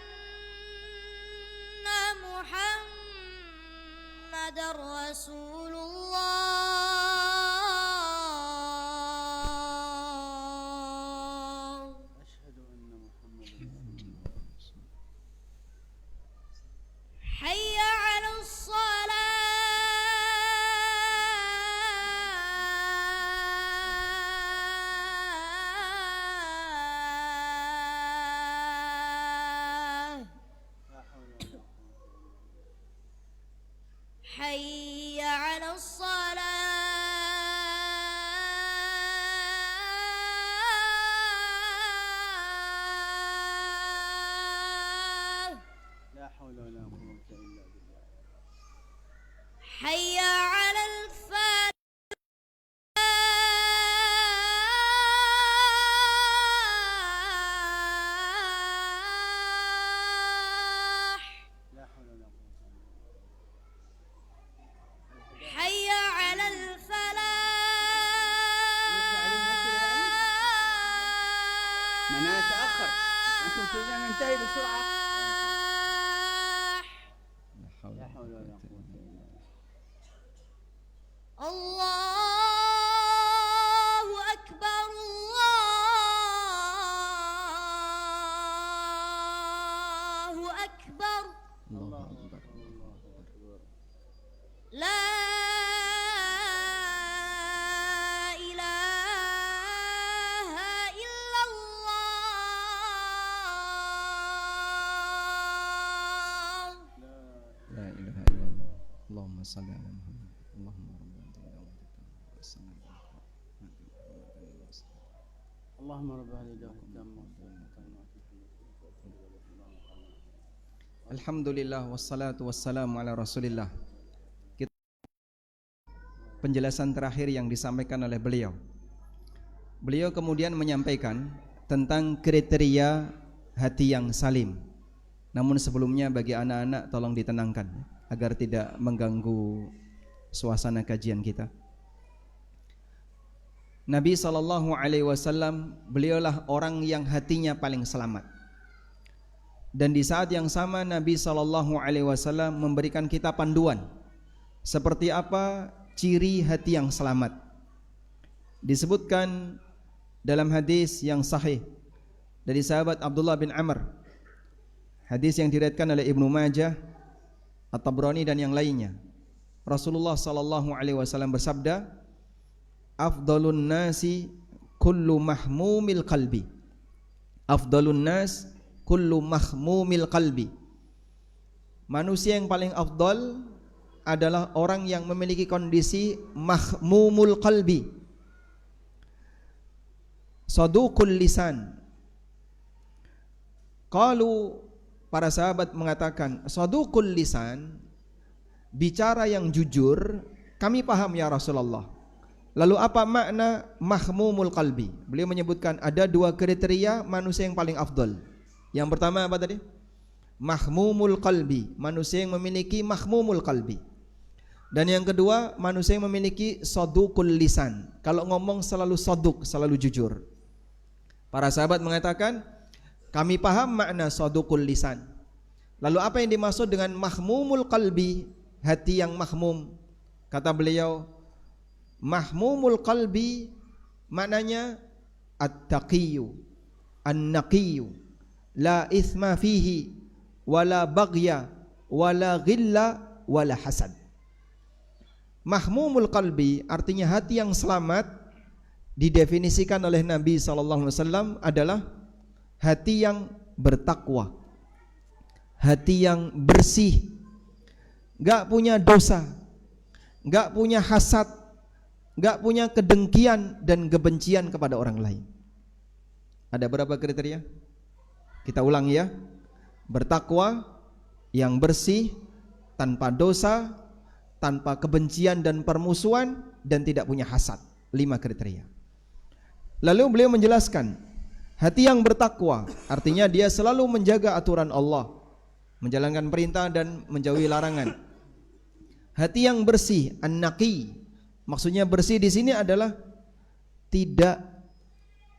Speaker 3: محمدا
Speaker 4: حي على الصلاة
Speaker 3: لا حول ولا قوة.
Speaker 4: حي على الصلاة
Speaker 3: لا حول ولا قوة إلا بالله.
Speaker 4: حي على الفلاح
Speaker 3: لا حول ولا قوة إلا بالله.
Speaker 4: حي على الفلاح
Speaker 3: من أنا أتأخر، أنتم تريدون أن ننتهي بسرعة. لا حول ولا قوة إلا بالله.
Speaker 4: الله أكبر الله أكبر
Speaker 3: الله أكبر.
Speaker 4: لا إله إلا الله.
Speaker 2: La ilaha illallah. Allahumma salli ala Muhammad. Allahumma
Speaker 3: اللهم رب هذه الدعوة التامة.
Speaker 2: Alhamdulillah wassalatu wassalamu ala Rasulillah. Penjelasan terakhir yang disampaikan oleh beliau. Beliau kemudian menyampaikan tentang kriteria hati yang salim. Namun sebelumnya bagi anak-anak tolong ditenangkan agar tidak mengganggu suasana kajian kita. Nabi SAW beliaulah orang yang hatinya paling selamat. Dan di saat yang sama Nabi SAW memberikan kita panduan seperti apa ciri hati yang selamat. Disebutkan dalam hadis yang sahih dari sahabat Abdullah bin Amr, hadis yang diriwayatkan oleh Ibnu Majah, At-Tabrani dan yang lainnya. Rasulullah SAW bersabda, afdalun nasi kullu mahmumil qalbi. Afdalun nas kullu mahmumil qalbi. Manusia yang paling afdal adalah orang yang memiliki kondisi mahmumul qalbi, saduqul lisan. Qalu, para sahabat mengatakan, saduqul lisan, bicara yang jujur, kami paham ya Rasulullah. Lalu apa makna mahmumul qalbi? Beliau menyebutkan ada dua kriteria manusia yang paling afdal. Yang pertama apa tadi? Mahmumul qalbi, manusia yang memiliki mahmumul qalbi. Dan yang kedua, manusia yang memiliki saduqul lisan. Kalau ngomong selalu saduq, selalu jujur. Para sahabat mengatakan, kami paham makna saduqul lisan. Lalu apa yang dimaksud dengan mahmumul qalbi, hati yang mahmum? Kata beliau, mahmumul qalbi maknanya at-taqiyyu, an-naqiyyu, la ithma fihi, wala baghya, wala ghilla, wala hasad. Mahmumul qalbi artinya hati yang selamat, didefinisikan oleh Nabi SAW adalah hati yang bertakwa, hati yang bersih, gak punya dosa, gak punya hasad, gak punya kedengkian dan kebencian kepada orang lain. Ada berapa kriteria? Kita ulang ya. Bertakwa, yang bersih, tanpa dosa, tanpa kebencian dan permusuhan, dan tidak punya hasad. 5 kriteria. Lalu beliau menjelaskan, hati yang bertakwa artinya dia selalu menjaga aturan Allah, menjalankan perintah dan menjauhi larangan. Hati yang bersih, an-naqi, maksudnya bersih di sini adalah tidak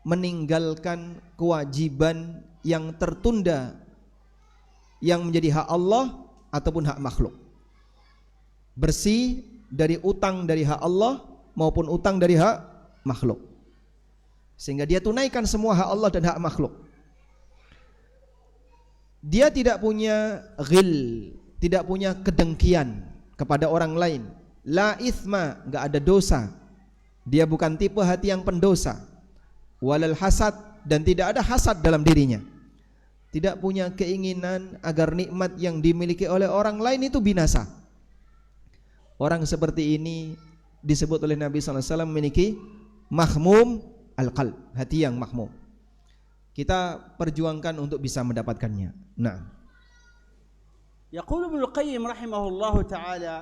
Speaker 2: meninggalkan kewajiban yang tertunda yang menjadi hak Allah ataupun hak makhluk. Bersih dari utang dari hak Allah maupun utang dari hak makhluk, sehingga dia tunaikan semua hak Allah dan hak makhluk. Dia tidak punya ghil, tidak punya kedengkian kepada orang lain. La ithma, enggak ada dosa. Dia bukan tipe hati yang pendosa. Walal hasad, dan tidak ada hasad dalam dirinya. Tidak punya keinginan agar nikmat yang dimiliki oleh orang lain itu binasa. Orang seperti ini disebut oleh Nabi SAW memiliki mahmum al-qalb, hati yang mahmum. Kita perjuangkan untuk bisa mendapatkannya. Nah,
Speaker 3: يقول ابن القيم رحمه الله تعالى: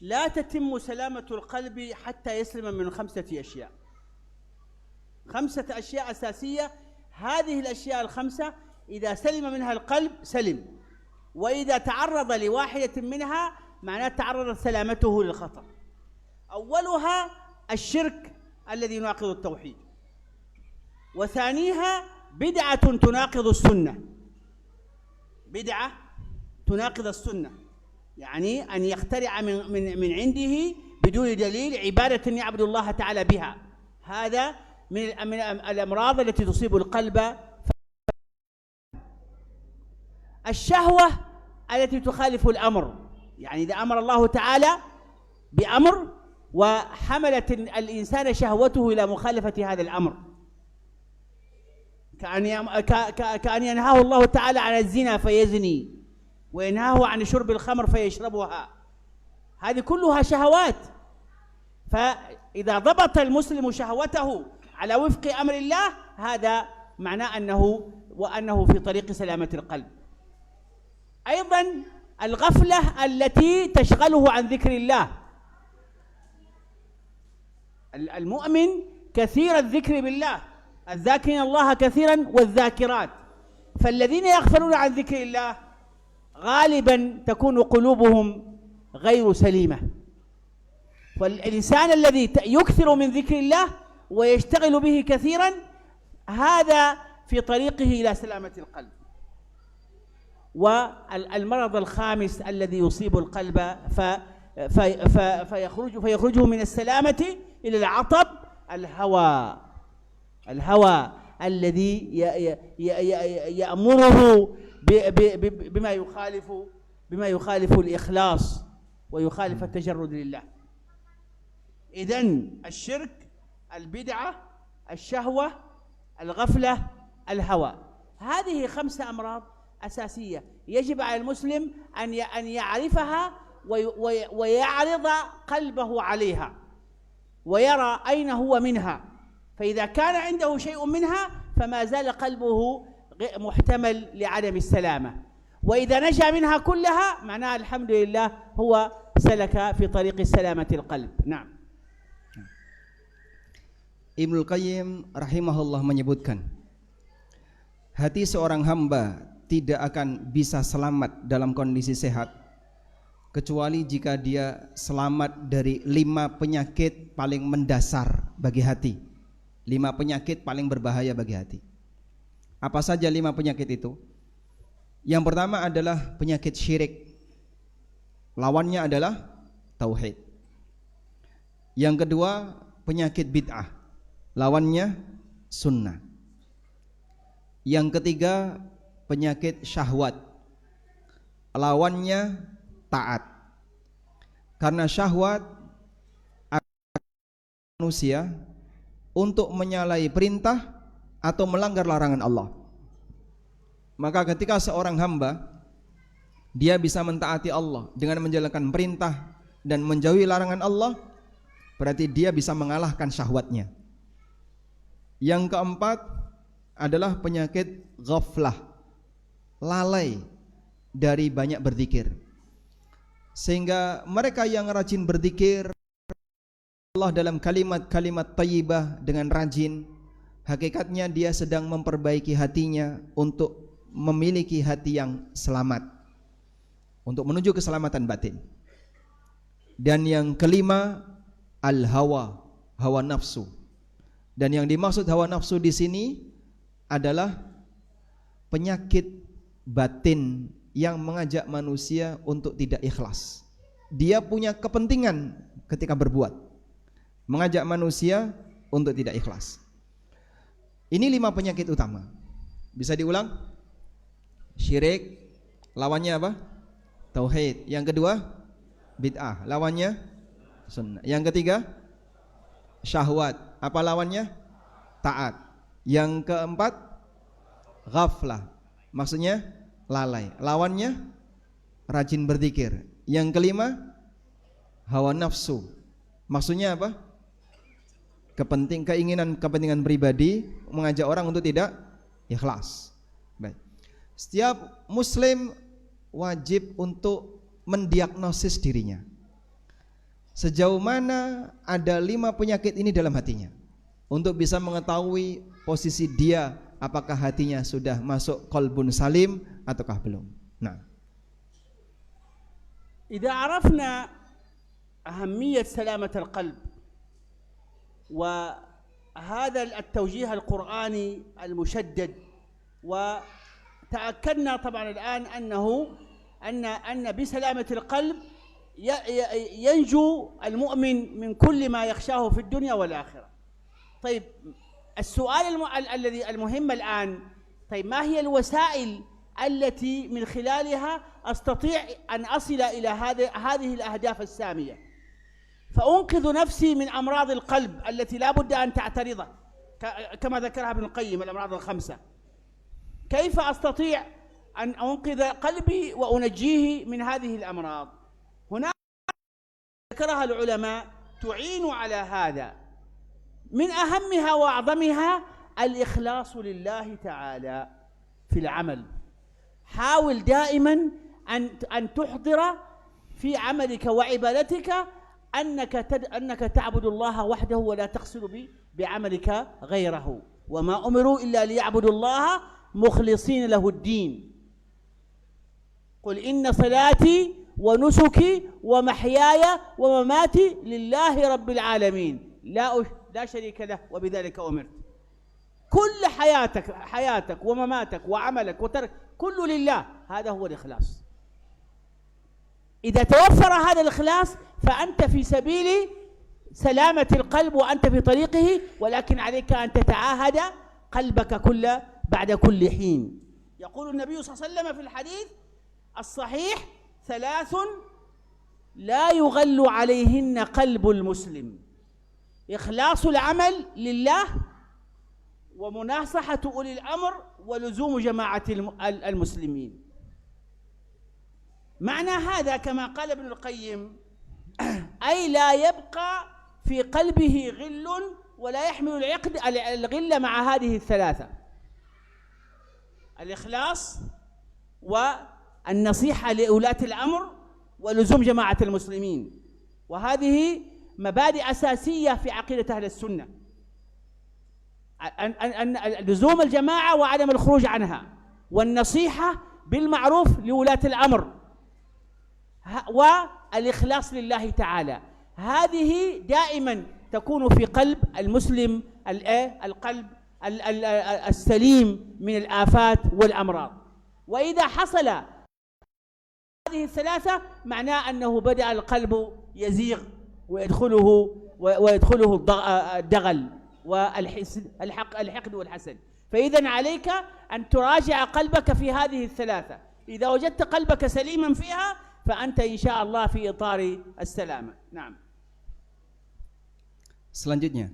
Speaker 3: لا تتم سلامة القلب حتى يسلم من 5 أشياء. 5 أشياء أساسية. هذه الأشياء ال5 إذا سلم منها القلب سلم، وإذا تعرض لواحدة منها معناه تعرضت سلامته للخطر. أولها الشرك الذي يناقض التوحيد، وثانيها بدعة تناقض السنة. بدعة تناقض السنة يعني أن يخترع من عنده بدون دليل عبادة يعبد الله تعالى بها. هذا من الأمراض التي تصيب القلب. الشهوة التي تخالف الأمر، يعني إذا أمر الله تعالى بأمر وحملت الإنسان شهوته إلى مخالفة هذا الأمر، كأن ينهاه الله تعالى عن الزنا فيزني، وينهاه عن شرب الخمر فيشربها، هذه كلها شهوات. فإذا ضبط المسلم شهوته على وفق أمر الله، هذا معناه أنه في طريق سلامة القلب. أيضا الغفلة التي تشغله عن ذكر الله. المؤمن كثير الذكر بالله، الذاكرين الله كثيرا والذاكرات، فالذين يغفلون عن ذكر الله غالبا تكون قلوبهم غير سليمة. فالإنسان الذي يكثر من ذكر الله ويشتغل به كثيرا، هذا في طريقه إلى سلامة القلب. والمرض الخامس الذي يصيب القلب فيخرجه من السلامة إلى العطب، الهوى الذي يأمره بما يخالف الإخلاص ويخالف التجرد لله. إذن الشرك، البدعة، الشهوة، الغفلة، الهوى، هذه 5 أمراض أساسية يجب على المسلم أن يعرفها ويعرض قلبه عليها ويرى أين هو منها. فإذا كان عنده شيء منها فما زال قلبه محتمل لعدم السلامة، وإذا نجا منها كلها معناها الحمد لله هو سلك في طريق سلامة القلب. نعم.
Speaker 2: Ibnul Qayyim rahimahullah menyebutkan, hati seorang hamba tidak akan bisa selamat dalam kondisi sehat kecuali jika dia selamat dari 5 penyakit paling mendasar bagi hati. 5 penyakit paling berbahaya bagi hati. Apa saja 5 penyakit itu? Yang pertama adalah penyakit syirik, lawannya adalah tauhid. Yang kedua penyakit bid'ah, lawannya sunnah. Yang ketiga penyakit syahwat, lawannya taat. Karena syahwat manusia untuk menyalahi perintah atau melanggar larangan Allah. Maka ketika seorang hamba dia bisa mentaati Allah dengan menjalankan perintah dan menjauhi larangan Allah, berarti dia bisa mengalahkan syahwatnya. Yang keempat adalah penyakit ghaflah, lalai dari banyak berzikir. Sehingga mereka yang rajin berzikir Allah dalam kalimat-kalimat thayyibah dengan rajin, hakikatnya dia sedang memperbaiki hatinya untuk memiliki hati yang selamat, untuk menuju keselamatan batin. Dan yang kelima al-hawa, hawa nafsu. Dan yang dimaksud hawa nafsu di sini adalah penyakit batin yang mengajak manusia untuk tidak ikhlas. Dia punya kepentingan ketika berbuat, mengajak manusia untuk tidak ikhlas. Ini 5 penyakit utama. Bisa diulang? Syirik, lawannya apa? Tauhid. Yang kedua bid'ah, lawannya sunnah. Yang ketiga syahwat, apa lawannya? Taat. Yang keempat ghaflah, maksudnya lalai, lawannya rajin berzikir. Yang kelima hawa nafsu, maksudnya apa? Kepentingan pribadi, mengajak orang untuk tidak ikhlas. Baik. Setiap muslim wajib untuk mendiagnosis dirinya. Sejauh mana ada 5 penyakit ini dalam hatinya, untuk bisa mengetahui posisi dia, apakah hatinya sudah masuk qalbun salim ataukah belum. Nah,
Speaker 3: إذا عرفنا أهمية سلامة القلب وهذا التوجيه القرآني المشدد، وتأكدنا طبعا الآن أن بسلامة القلب ينجو المؤمن من كل ما يخشاه في الدنيا والآخرة. طيب السؤال الذي المهم الآن، طيب ما هي الوسائل التي من خلالها أستطيع أن أصل إلى هذه الأهداف السامية؟ فأنقذ نفسي من أمراض القلب التي لا بد أن تعترضه كما ذكرها ابن القيم الأمراض الخمسة. كيف أستطيع أن أنقذ قلبي وأنجيه من هذه الأمراض؟ هناك ذكرها العلماء تعين على هذا، من أهمها وأعظمها الإخلاص لله تعالى في العمل. حاول دائما أن تحضر في عملك وعبادتك أنك تعبد الله وحده ولا تقصد بعملك غيره. وما أمروا إلا ليعبدوا الله مخلصين له الدين. قل إن صلاتي ونسكي ومحياي ومماتي لله رب العالمين لا شريك له وبذلك أمرت. كل حياتك ومماتك وعملك وترك كله لله، هذا هو الإخلاص. إذا توفر هذا الإخلاص فأنت في سبيل سلامة القلب وأنت في طريقه، ولكن عليك أن تتعاهد قلبك بعد كل حين. يقول النبي صلى الله عليه وسلم في الحديث الصحيح: 3 لا يغل عليهن قلب المسلم: إخلاص العمل لله، ومناصحة أولي الأمر، ولزوم جماعة المسلمين. معنى هذا كما قال ابن القيم أي لا يبقى في قلبه غل ولا يحمل الغل مع هذه الثلاثة: الإخلاص والنصيحة لولاة الأمر ولزوم جماعة المسلمين. وهذه مبادئ أساسية في عقيدة أهل السنة، أن لزوم الجماعة وعدم الخروج عنها، والنصيحة بالمعروف لولاة الأمر، والإخلاص لله تعالى. هذه دائما تكون في قلب المسلم القلب السليم من الآفات والأمراض. وإذا حصل هذه الثلاثة معناه أنه بدأ القلب يزيغ ويدخله الدغل والحقد والحسد. فإذا عليك أن تراجع قلبك في هذه الثلاثة. إذا وجدت قلبك سليما فيها فأنت إن شاء الله في إطار السلامة. نعم.
Speaker 2: Selanjutnya,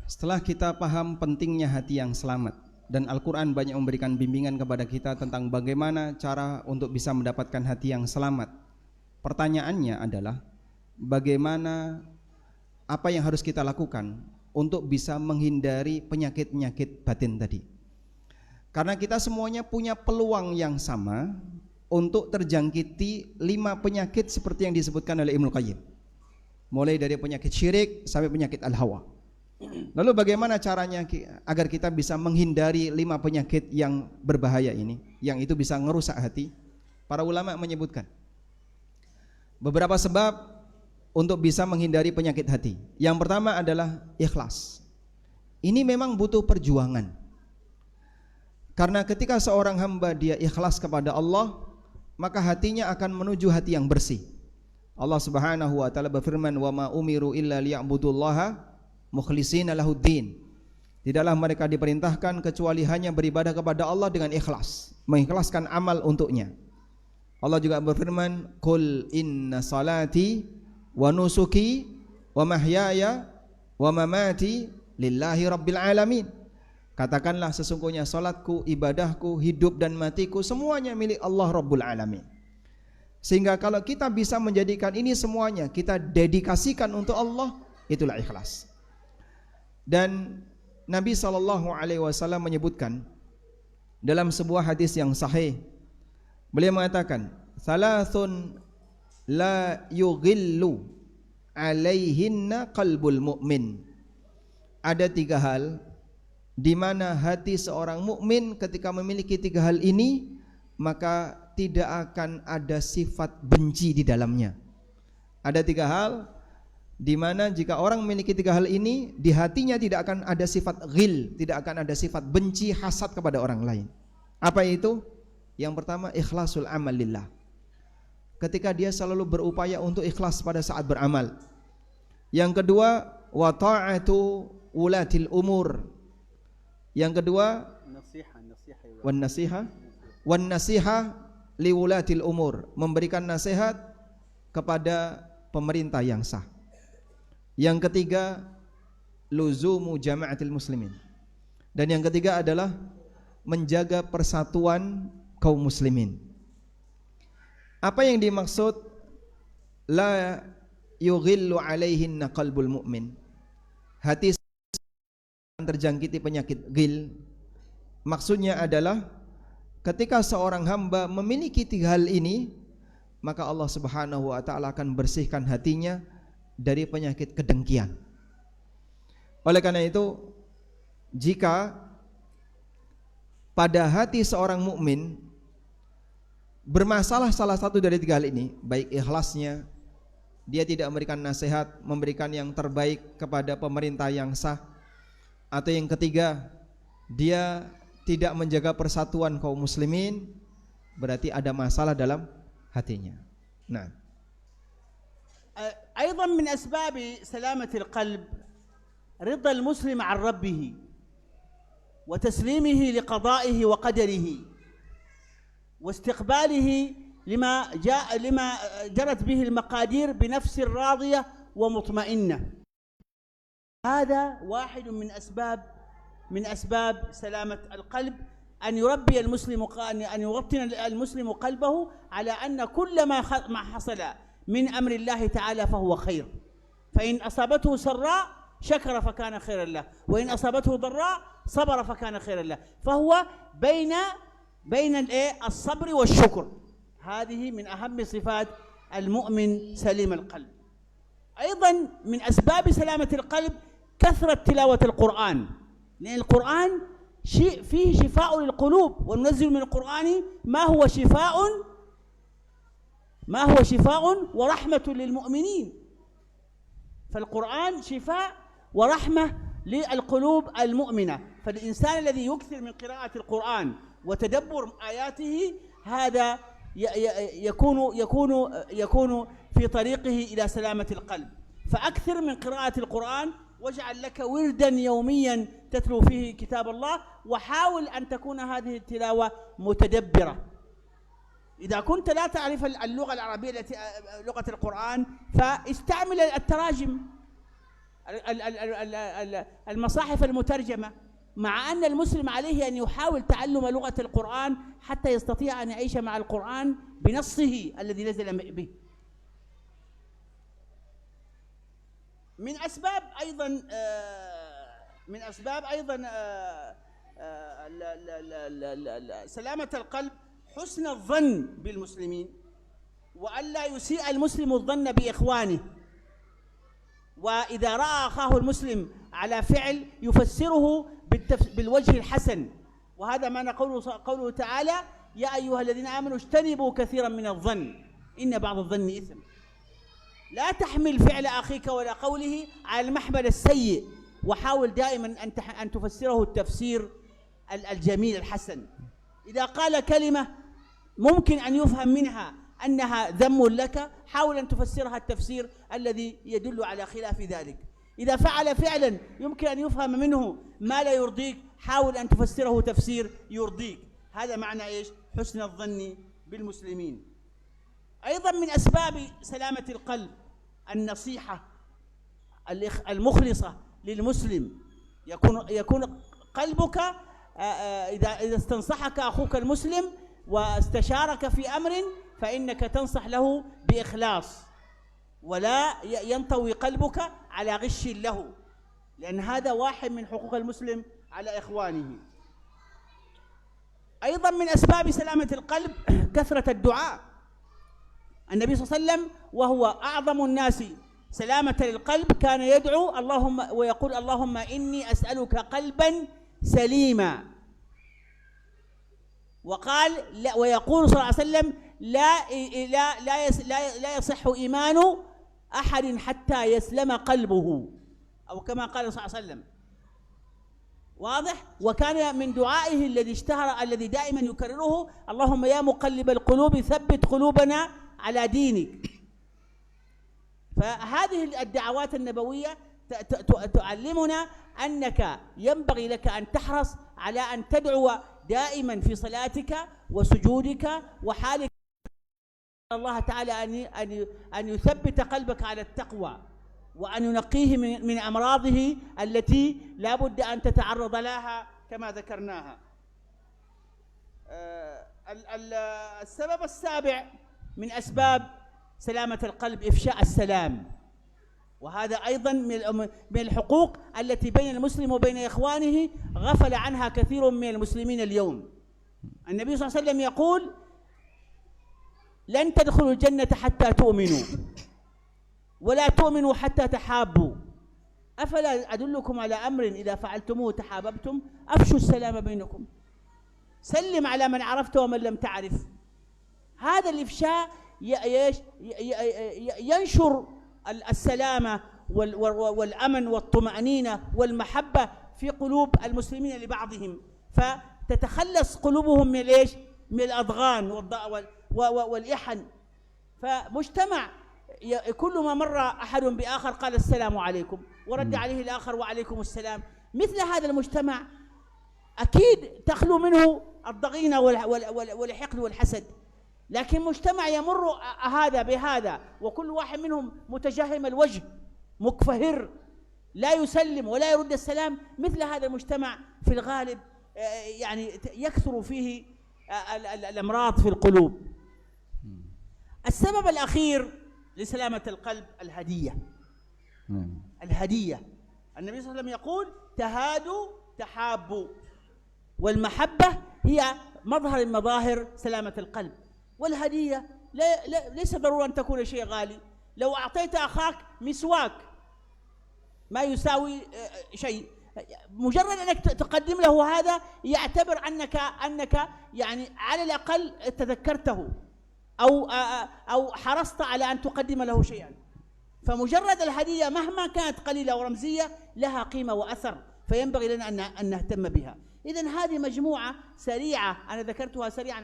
Speaker 2: setelah kita paham pentingnya hati yang selamat, dan Al-Quran banyak memberikan bimbingan kepada kita tentang bagaimana cara untuk bisa mendapatkan hati yang selamat, pertanyaannya adalah bagaimana, apa yang harus kita lakukan untuk bisa menghindari penyakit-penyakit batin tadi. Karena kita semuanya punya peluang yang sama untuk terjangkiti 5 penyakit seperti yang disebutkan oleh Ibnu Qayyim, mulai dari penyakit syirik sampai penyakit al-hawa. Lalu bagaimana caranya agar kita bisa menghindari 5 penyakit yang berbahaya ini, yang itu bisa merusak hati? Para ulama menyebutkan beberapa sebab untuk bisa menghindari penyakit hati. Yang pertama adalah ikhlas. Ini memang butuh perjuangan, karena ketika seorang hamba dia ikhlas kepada Allah, maka hatinya akan menuju hati yang bersih. Allah Subhanahu wa taala berfirman, "Wa ma umiru illa liya'budullaha mukhlishina lahuddin." Tidaklah mereka diperintahkan kecuali hanya beribadah kepada Allah dengan ikhlas, mengikhlaskan amal untuknya. Allah juga berfirman, "Qul inna salati wa nusuki wa mahyaya wa mamati lillahi rabbil alamin." Katakanlah, sesungguhnya salatku, ibadahku, hidup dan matiku semuanya milik Allah Rabbul Alamin. Sehingga kalau kita bisa menjadikan ini semuanya kita dedikasikan untuk Allah, itulah ikhlas. Dan Nabi SAW menyebutkan dalam sebuah hadis yang sahih, beliau mengatakan, "Thalathun la yughillu alaihinna qalbul mu'min." Ada 3 hal di mana hati seorang mukmin ketika memiliki 3 hal ini, maka tidak akan ada sifat benci di dalamnya. Ada 3 hal di mana jika orang memiliki 3 hal ini, di hatinya tidak akan ada sifat ghil, tidak akan ada sifat benci, hasad kepada orang lain. Apa itu? Yang pertama, ikhlasul amal lillah. Ketika dia selalu berupaya untuk ikhlas pada saat beramal. Yang kedua, wa ta'atu ulatil umur. Yang kedua, wan nasiha liwulatil umur, memberikan nasihat kepada pemerintah yang sah. Yang ketiga, luzumu jama'atil muslimin. Dan yang ketiga adalah menjaga persatuan kaum muslimin. Apa yang dimaksud la yughillu alaihinna qalbul mu'min? Hati terjangkiti penyakit ghil. Maksudnya adalah ketika seorang hamba memiliki tiga hal ini, maka Allah Subhanahu wa taala akan bersihkan hatinya dari penyakit kedengkian. Oleh karena itu, jika pada hati seorang mukmin bermasalah salah satu dari tiga hal ini, baik ikhlasnya, dia tidak memberikan nasihat, memberikan yang terbaik kepada pemerintah yang sah, atau yang ketiga, dia tidak menjaga persatuan kaum muslimin, berarti ada masalah dalam hatinya. Nah,
Speaker 3: أيضا من أسباب سلامة القلب رضا المسلم عن ربه وتسليمه لقضائه وقدره واستقباله لما جرت به المقادير بنفس راضية ومطمئنة. هذا واحد من أسباب سلامة القلب، أن يربي المسلم أن يوطن المسلم قلبه على أن كل ما حصل من أمر الله تعالى فهو خير، فإن أصابته سراء شكر فكان خيرا له، وإن أصابته ضراء صبر فكان خيرا له، فهو بين الصبر والشكر. هذه من أهم صفات المؤمن سليم القلب. أيضا من أسباب سلامة القلب كثرة تلاوة القرآن، لأن القرآن شيء فيه شفاء للقلوب، وننزل من القرآن ما هو شفاء ورحمة للمؤمنين. فالقرآن شفاء ورحمة للقلوب المؤمنة، فالإنسان الذي يكثر من قراءة القرآن وتدبر آياته هذا يكون في طريقه إلى سلامة القلب. فأكثر من قراءة القرآن، واجعل لك وردا يوميا تتلو فيه كتاب الله، وحاول أن تكون هذه التلاوة متدبرة. إذا كنت لا تعرف اللغة العربية لغة القرآن، فاستعمل التراجم، المصاحف المترجمة، مع أن المسلم عليه أن يحاول تعلم لغة القرآن حتى يستطيع أن يعيش مع القرآن بنصه الذي نزل به. من أسباب أيضا سلامة القلب حسن الظن بالمسلمين، وألا يسيء المسلم الظن بإخوانه، وإذا رأى أخاه المسلم على فعل يفسره بالوجه الحسن، وهذا معنى قوله تعالى يا أيها الذين آمنوا اجتنبوا كثيرا من الظن إن بعض الظن إثم. لا تحمل فعل أخيك ولا قوله على المحمل السيء، وحاول دائما أن تفسره التفسير الجميل الحسن. إذا قال كلمة ممكن أن يفهم منها أنها ذم لك، حاول أن تفسرها التفسير الذي يدل على خلاف ذلك. إذا فعل فعلا يمكن أن يفهم منه ما لا يرضيك، حاول أن تفسره تفسير يرضيك. هذا معنى إيش؟ حسن الظن بالمسلمين. أيضا من أسباب سلامة القلب النصيحة المخلصة للمسلم. يكون قلبك إذا استنصحك أخوك المسلم واستشارك في أمر، فإنك تنصح له بإخلاص، ولا ينطوي قلبك على غش له، لأن هذا واحد من حقوق المسلم على إخوانه. أيضا من أسباب سلامة القلب كثرة الدعاء. النبي صلى الله عليه وسلم وهو أعظم الناس سلامة للقلب كان يدعو ويقول اللهم إني أسألك قلبا سليما، ويقول صلى الله عليه وسلم لا يصح إيمان أحد حتى يسلم قلبه، أو كما قال صلى الله عليه وسلم. واضح؟ وكان من دعائه الذي اشتهر الذي دائما يكرره اللهم يا مقلب القلوب ثبت قلوبنا على دينك. فهذه الدعوات النبوية تعلمنا أنك ينبغي لك أن تحرص على أن تدعو دائما في صلاتك وسجودك وحالك الله تعالى أن يثبت قلبك على التقوى وأن ينقيه من أمراضه التي لا بد أن تتعرض لها كما ذكرناها. السبب السابع من أسباب سلامة القلب إفشاء السلام، وهذا أيضا من الحقوق التي بين المسلم وبين إخوانه غفل عنها كثير من المسلمين اليوم. النبي صلى الله عليه وسلم يقول: لن تدخلوا الجنة حتى تؤمنوا ولا تؤمنوا حتى تحابوا، أفلا أدلكم على أمر إذا فعلتموه تحاببتم؟ أفشوا السلام بينكم، سلم على من عرفت ومن لم تعرف. هذا الإفشاء ينشر السلامة والأمن والطمأنينة والمحبة في قلوب المسلمين لبعضهم، فتتخلص قلوبهم من ايش؟ من الأضغان والإحن. فمجتمع كل ما مر أحد بآخر قال السلام عليكم ورد عليه الآخر وعليكم السلام، مثل هذا المجتمع أكيد تخلو منه الضغينة والحقد والحسد. لكن مجتمع يمر هذا بهذا وكل واحد منهم متجهم الوجه مكفهر لا يسلم ولا يرد السلام، مثل هذا المجتمع في الغالب يعني يكثر فيه الأمراض في القلوب. السبب الأخير لسلامة القلب الهدية. الهدية، النبي صلى الله عليه وسلم يقول: تهادوا تحابوا، والمحبة هي مظهر من مظاهر سلامة القلب. والهدية ليس ضروري أن تكون شيء غالي. لو أعطيت أخاك مسواك ما يساوي شيء، مجرد أنك تقدم له هذا يعتبر أنك يعني على الأقل تذكرته أو حرصت على أن تقدم له شيئا. فمجرد الهدية مهما كانت قليلة ورمزية لها قيمة وأثر، فينبغي لنا أن نهتم بها. إذن هذه مجموعة سريعة أنا ذكرتها سريعا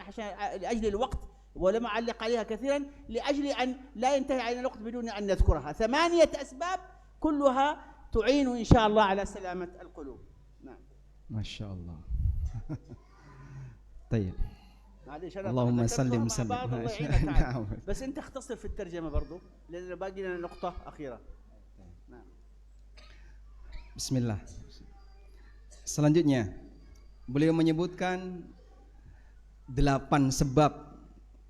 Speaker 3: لأجل الوقت، ولم أعلق عليها كثيرا لأجل أن لا ينتهي علينا الوقت بدون أن نذكرها. 8 أسباب كلها تعين إن شاء الله على سلامة القلوب. نعم.
Speaker 2: ما شاء الله. طيب.
Speaker 3: اللهم سلم نعم. بس أنت اختصر في الترجمة برضو لأن باقي لنا نقطة أخيرة. نعم.
Speaker 2: Bismillah. Selanjutnya, beliau menyebutkan 8 sebab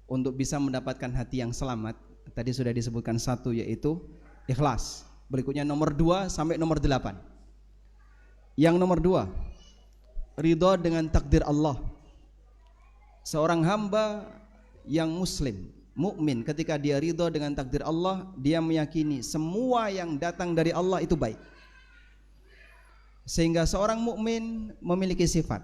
Speaker 2: untuk bisa mendapatkan hati yang selamat. Tadi sudah disebutkan 1 yaitu ikhlas. Berikutnya nomor 2 sampai nomor 8. Yang nomor 2, ridha dengan takdir Allah. Seorang hamba yang muslim, mukmin, ketika dia ridha dengan takdir Allah, dia meyakini semua yang datang dari Allah itu baik. Sehingga seorang mukmin memiliki sifat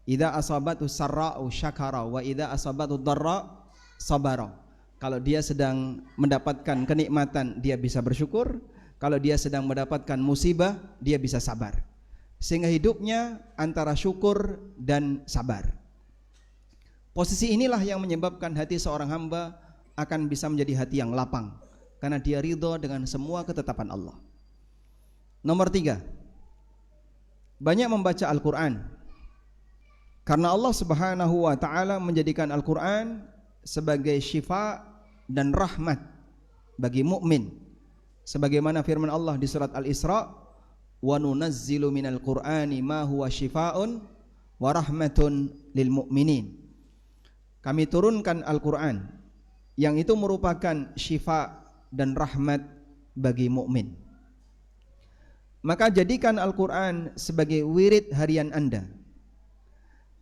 Speaker 2: idza asabatu sarra'u syakara wa idza asabatu dharra sabara. Kalau dia sedang mendapatkan kenikmatan dia bisa bersyukur, kalau dia sedang mendapatkan musibah dia bisa sabar. Sehingga hidupnya antara syukur dan sabar. Posisi inilah yang menyebabkan hati seorang hamba akan bisa menjadi hati yang lapang karena dia ridha dengan semua ketetapan Allah. Nomor 3, banyak membaca Al-Quran, karena Allah Subhanahu wa ta'ala menjadikan Al-Quran sebagai syifa dan rahmat bagi mukmin, sebagaimana firman Allah di surat Al-Isra, wa nunazzilu minal qur'ani ma huwa syifaun wa rahmatun lil mu'minin. Kami turunkan Al-Quran yang itu merupakan syifa dan rahmat bagi mukmin. Maka jadikan Al-Quran sebagai wirid harian Anda.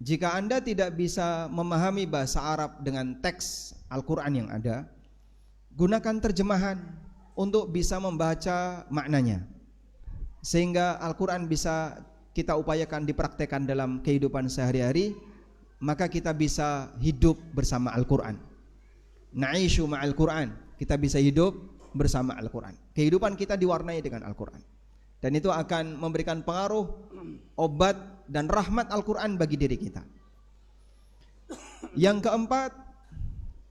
Speaker 2: Jika Anda tidak bisa memahami bahasa Arab dengan teks Al-Quran yang ada, gunakan terjemahan untuk bisa membaca maknanya, sehingga Al-Quran bisa kita upayakan dipraktekkan dalam kehidupan sehari-hari. Maka kita bisa hidup bersama Al-Quran. Na'ishu ma'al Quran, kita bisa hidup bersama Al-Quran. Kehidupan kita diwarnai dengan Al-Quran, dan itu akan memberikan pengaruh, obat dan rahmat Al-Quran bagi diri kita. Yang keempat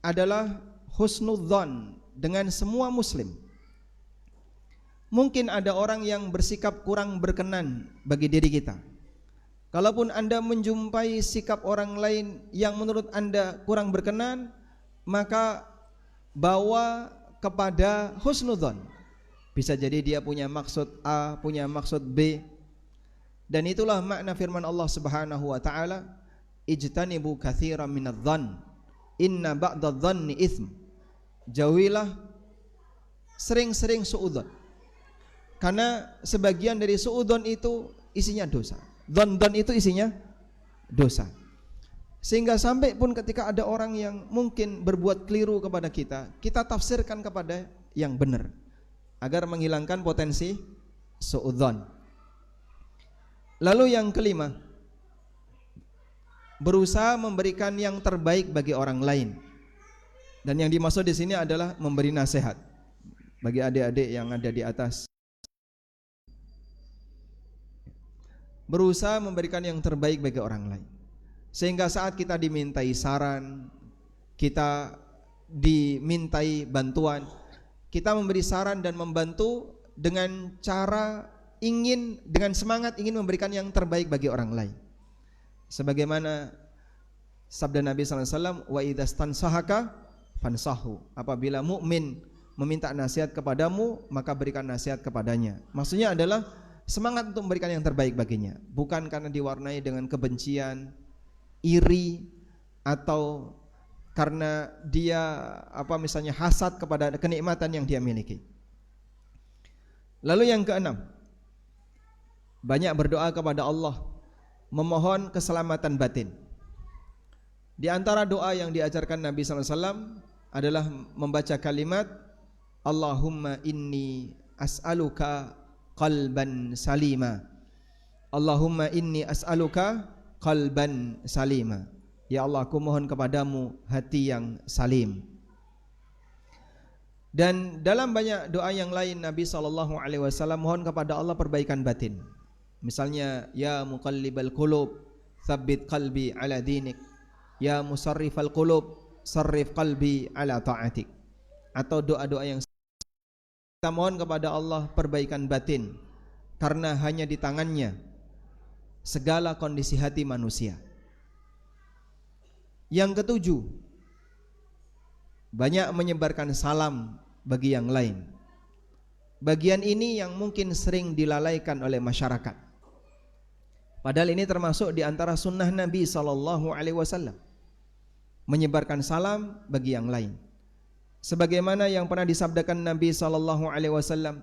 Speaker 2: adalah husnudzon dengan semua muslim. Mungkin ada orang yang bersikap kurang berkenan bagi diri kita. Kalaupun Anda menjumpai sikap orang lain yang menurut Anda kurang berkenan, maka bawa kepada husnudzon. Bisa jadi dia punya maksud A, punya maksud B. Dan itulah makna firman Allah Subhanahu wa taala, ijtanibu katsiran minadh-dhann, inna ba'dadh-dhanni itsm. Jauhilah sering-sering suudzon. Karena sebagian dari suudzon itu isinya dosa. Dzon itu isinya dosa. Sehingga sampai pun ketika ada orang yang mungkin berbuat keliru kepada kita, kita tafsirkan kepada yang benar agar menghilangkan potensi suudzon. Lalu yang kelima, berusaha memberikan yang terbaik bagi orang lain. Dan yang dimaksud di sini adalah memberi nasihat bagi adik-adik yang ada di atas. Berusaha memberikan yang terbaik bagi orang lain. Sehingga saat kita dimintai saran, kita dimintai bantuan, kita memberi saran dan membantu dengan cara dengan semangat ingin memberikan yang terbaik bagi orang lain. Sebagaimana sabda Nabi SAW, wa idzastansahaka fansahu. Apabila mukmin meminta nasihat kepadamu, maka berikan nasihat kepadanya. Maksudnya adalah semangat untuk memberikan yang terbaik baginya, bukan karena diwarnai dengan kebencian, iri, atau karena dia misalnya hasad kepada kenikmatan yang dia miliki. Lalu yang keenam, banyak berdoa kepada Allah, memohon keselamatan batin. Di antara doa yang diajarkan Nabi SAW adalah membaca kalimat Allahumma inni as'aluka qalban salima. Allahumma inni as'aluka qalban salima. Ya Allah, aku mohon kepadamu hati yang salim. Dan dalam banyak doa yang lain Nabi SAW mohon kepada Allah perbaikan batin. Misalnya, ya muqallibal qulub, tsabbit qalbi ala dinik. Ya musarrifal qulub, sarrif qalbi ala ta'atik. Atau doa-doa yang kita mohon kepada Allah perbaikan batin, karena hanya di tangannya segala kondisi hati manusia. Yang ketujuh, banyak menyebarkan salam bagi yang lain. Bagian ini yang mungkin sering dilalaikan oleh masyarakat. Padahal ini termasuk di antara sunnah Nabi SAW, menyebarkan salam bagi yang lain. Sebagaimana yang pernah disabdakan Nabi SAW,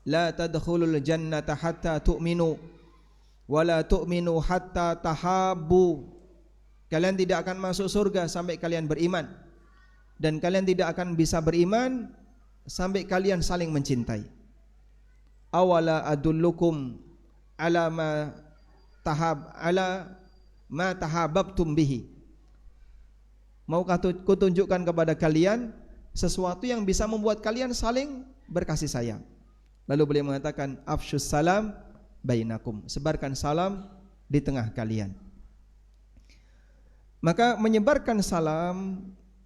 Speaker 2: la tadkhulul jannata hatta tu'minu, wa la tu'minu hatta tahabbu. Kalian tidak akan masuk surga sampai kalian beriman, dan kalian tidak akan bisa beriman sampai kalian saling mencintai. Awala adullukum ala ma tahabbtum bihi. Maukah kutunjukkan kepada kalian sesuatu yang bisa membuat kalian saling berkasih sayang? Lalu beliau mengatakan, afsyus salam bainakum, sebarkan salam di tengah kalian. Maka menyebarkan salam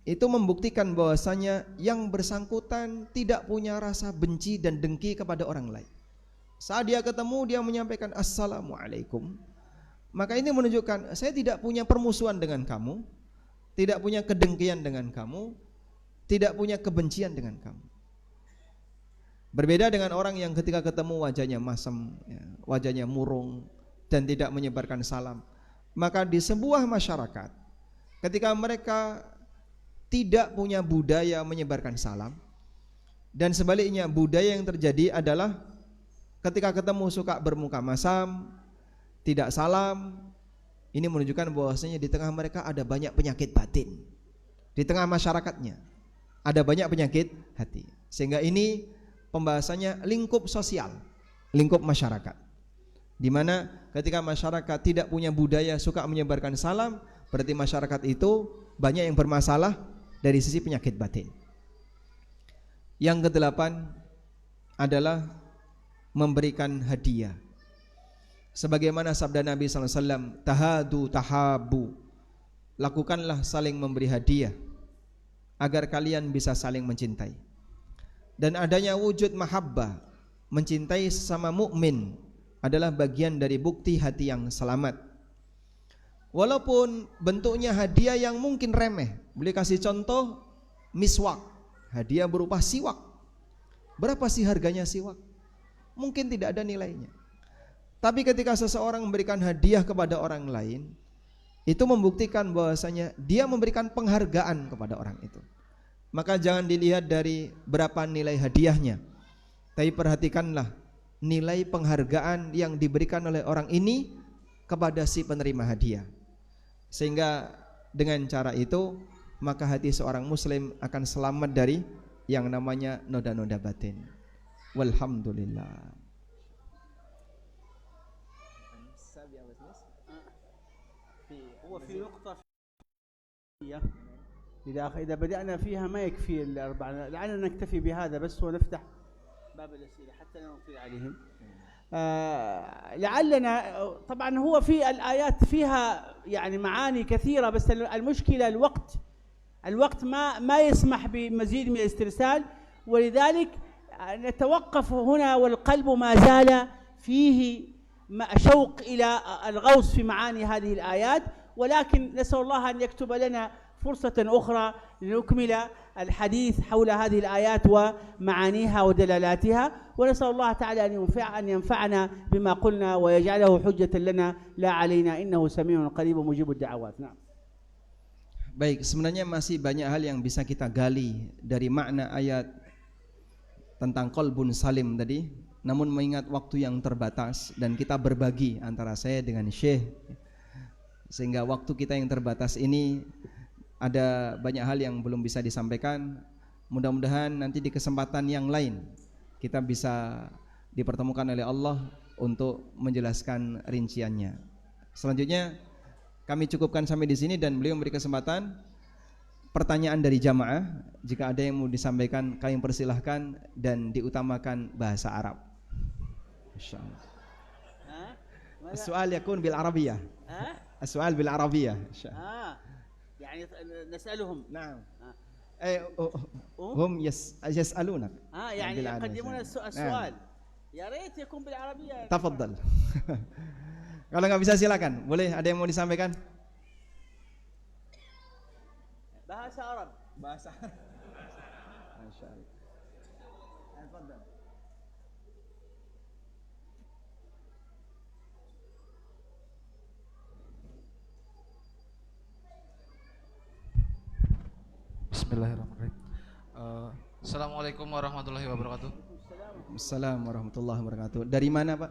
Speaker 2: itu membuktikan bahwasanya yang bersangkutan tidak punya rasa benci dan dengki kepada orang lain. Saat dia ketemu, dia menyampaikan assalamualaikum, maka ini menunjukkan saya tidak punya permusuhan dengan kamu, tidak punya kedengkian dengan kamu, tidak punya kebencian dengan kamu. Berbeda dengan orang yang ketika ketemu wajahnya masem, wajahnya murung, dan tidak menyebarkan salam. Maka di sebuah masyarakat, ketika mereka tidak punya budaya menyebarkan salam, dan sebaliknya budaya yang terjadi adalah ketika ketemu suka bermuka masam, tidak salam, ini menunjukkan bahwasanya di tengah mereka ada banyak penyakit batin. Di tengah masyarakatnya ada banyak penyakit hati. Sehingga ini pembahasannya lingkup sosial, lingkup masyarakat, di mana ketika masyarakat tidak punya budaya suka menyebarkan salam, berarti masyarakat itu banyak yang bermasalah dari sisi penyakit batin. Yang kedelapan adalah memberikan hadiah. Sebagaimana sabda Nabi SAW, tahadu tahabu, lakukanlah saling memberi hadiah agar kalian bisa saling mencintai. Dan adanya wujud mahabbah, mencintai sesama mukmin, adalah bagian dari bukti hati yang selamat. Walaupun bentuknya hadiah yang mungkin remeh. Boleh kasih contoh, miswak. Hadiah berupa siwak. Berapa sih harganya siwak? Mungkin tidak ada nilainya. Tapi ketika seseorang memberikan hadiah kepada orang lain, itu membuktikan bahwasanya dia memberikan penghargaan kepada orang itu. Maka jangan dilihat dari berapa nilai hadiahnya, tapi perhatikanlah nilai penghargaan yang diberikan oleh orang ini kepada si penerima hadiah. Sehingga dengan cara itu, maka hati seorang muslim akan selamat dari yang namanya noda-noda batin. Walhamdulillah.
Speaker 3: هو في نقطة إذا بدأنا فيها ما يكفي الأربعة، لعلنا نكتفي بهذا بس ونفتح باب الأسئلة حتى لا نطيل عليهم. لعلنا طبعا هو في الآيات فيها يعني معاني كثيرة، بس المشكلة الوقت ما يسمح بمزيد من الاسترسال، ولذلك نتوقف هنا والقلب ما زال فيه شوق إلى الغوص في معاني هذه الآيات، ولكن نسأل الله أن يكتب لنا فرصة أخرى لنكمل الحديث حول هذه الآيات ومعانيها ودلالاتها، ونسأل الله تعالى أن ينفعنا بما قلنا ويجعله حجة لنا لا علينا، إنه سميع قريب مجيب الدعوات. نعم.
Speaker 2: Baik, sebenarnya masih banyak hal yang bisa kita gali dari makna ayat tentang qalbun salim tadi. Namun mengingat waktu yang terbatas dan kita berbagi antara saya dengan Syekh, sehingga waktu kita yang terbatas ini ada banyak hal yang belum bisa disampaikan. Mudah-mudahan nanti di kesempatan yang lain kita bisa dipertemukan oleh Allah untuk menjelaskan rinciannya. Selanjutnya kami cukupkan sampai di sini dan beliau memberi kesempatan pertanyaan dari jamaah. Jika ada yang mau disampaikan kami persilahkan dan diutamakan bahasa Arab. Insyaallah. السؤال يكون بالعربية. السؤال بالعربية إن شاء الله.
Speaker 3: يعني نسألهم.
Speaker 2: نعم. هم يسألونك.
Speaker 3: يعني يقدمون السؤال. يا ريت يكون بالعربية.
Speaker 2: تفضل. Kalau nggak bisa silakan. Boleh, ada yang mau disampaikan?
Speaker 3: Bahasa Arab.
Speaker 2: Bahasa Arab. Masyaallah. Tafadhal.
Speaker 5: Bismillahirrahmanirrahim. Assalamualaikum warahmatullahi wabarakatuh.
Speaker 2: Assalamualaikum warahmatullahi wabarakatuh. Dari mana, Pak?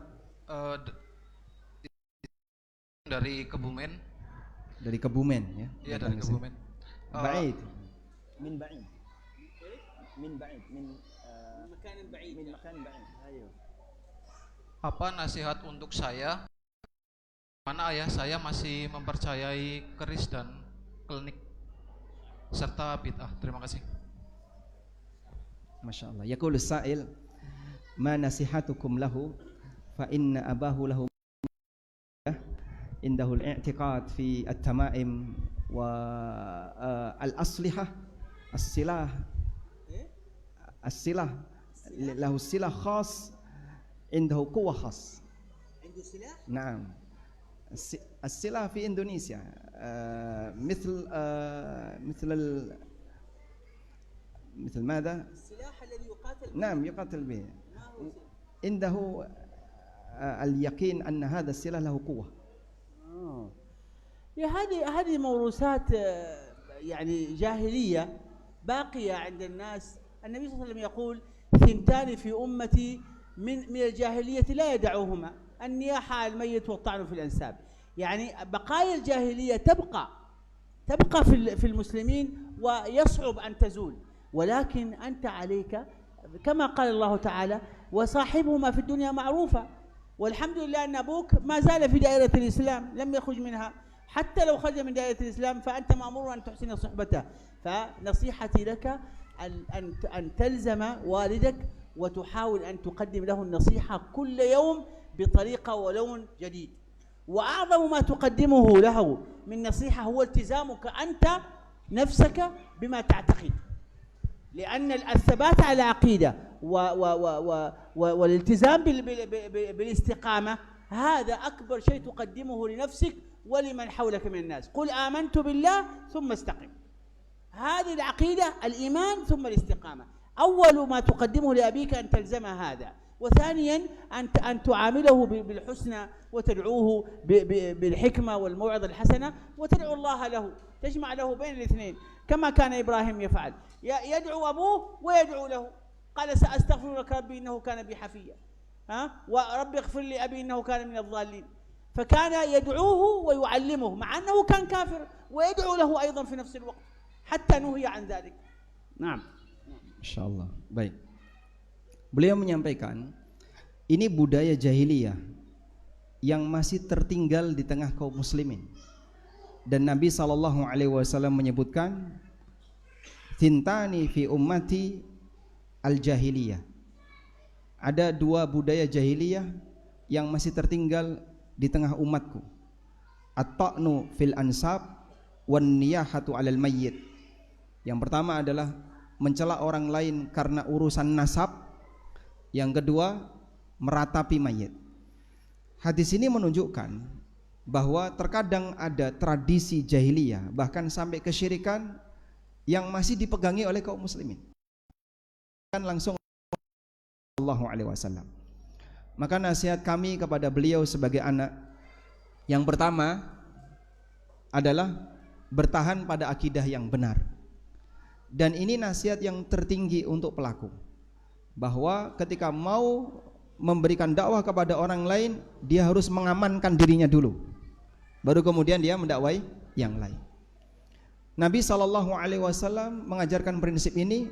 Speaker 5: Dari Kebumen.
Speaker 2: Dari Kebumen ya?
Speaker 5: Iya, dari Kebumen.
Speaker 2: Ba'id. Min ba'id. Min ba'id. Min
Speaker 3: makan ba'id.
Speaker 2: Min makan ba'id. Ayo.
Speaker 5: Apa nasihat untuk saya? Mana ayah saya masih mempercayai keris dan klinik serta bid'ah. Terima kasih.
Speaker 2: Masya Allah. Yaqulu sa'il, ma nasihatukum lahu fa inna abahu lahu indahu al-i'tiqad fi at-tamaim wa al-aslihah as-silah as-silah lahu silah khas indahu quwwah khas.
Speaker 3: Indu silah?
Speaker 2: Naam. السلاح في إندونيسيا مثل مثل ماذا؟
Speaker 3: السلاح الذي يقاتل به.
Speaker 2: نعم يقاتل به. عنده اليقين أن هذا السلاح له قوة.
Speaker 3: هذه موروثات يعني جاهلية باقية عند الناس. النبي صلى الله عليه وسلم يقول: ثنتان في أمتي من الجاهلية لا يدعوهما، النياحة على الميت والطعن في الأنساب. يعني بقايا الجاهلية تبقى في المسلمين ويصعب أن تزول، ولكن أنت عليك كما قال الله تعالى: وصاحبهما في الدنيا معروفة. والحمد لله أن أبوك ما زال في دائرة الإسلام، لم يخرج منها، حتى لو خرج من دائرة الإسلام فأنت مأمور أن تحسن صحبته. فنصيحتي لك أن تلزم والدك وتحاول أن تقدم له النصيحة كل يوم بطريقة ولون جديد. وأعظم ما تقدمه له من نصيحة هو التزامك أنت نفسك بما تعتقد، لأن الثبات على عقيدة والالتزام بالاستقامة هذا أكبر شيء تقدمه لنفسك ولمن حولك من الناس. قل آمنت بالله ثم استقم. هذه العقيدة الإيمان ثم الاستقامة. أول ما تقدمه لأبيك أن تلزم هذا، وثانيا أن تعامله بالحسنى وتدعوه بالحكمة والموعظة الحسنة وتدعو الله له، تجمع له بين الاثنين كما كان إبراهيم يفعل، يدعو أبوه ويدعو له. قال سأستغفر لك ربي إنه كان بي حفيا، ورب اغفر لي أبي إنه كان من الضالين. فكان يدعوه ويعلمه مع أنه كان كافر، ويدعو له أيضا في نفس الوقت حتى نهي عن ذلك. نعم.
Speaker 2: Insyaallah. Baik. Beliau menyampaikan ini budaya jahiliyah yang masih tertinggal di tengah kaum muslimin. Dan Nabi SAW menyebutkan Thintani fi ummati al-jahiliyah. Ada dua budaya jahiliyah yang masih tertinggal di tengah umatku. At-ta'nu fil ansab wan niyahatu 'alal mayyit. Yang pertama adalah mencela orang lain karena urusan nasab. Yang kedua, meratapi mayit. Hadis ini menunjukkan bahwa terkadang ada tradisi jahiliyah, bahkan sampai kesyirikan yang masih dipegangi oleh kaum muslimin. Langsung Sallallahu Alaihi Wasallam. Maka nasihat kami kepada beliau sebagai anak, yang pertama adalah bertahan pada akidah yang benar. Dan ini nasihat yang tertinggi untuk pelaku, bahwa ketika mau memberikan dakwah kepada orang lain, dia harus mengamankan dirinya dulu, baru kemudian dia mendakwai yang lain. Nabi SAW mengajarkan prinsip ini,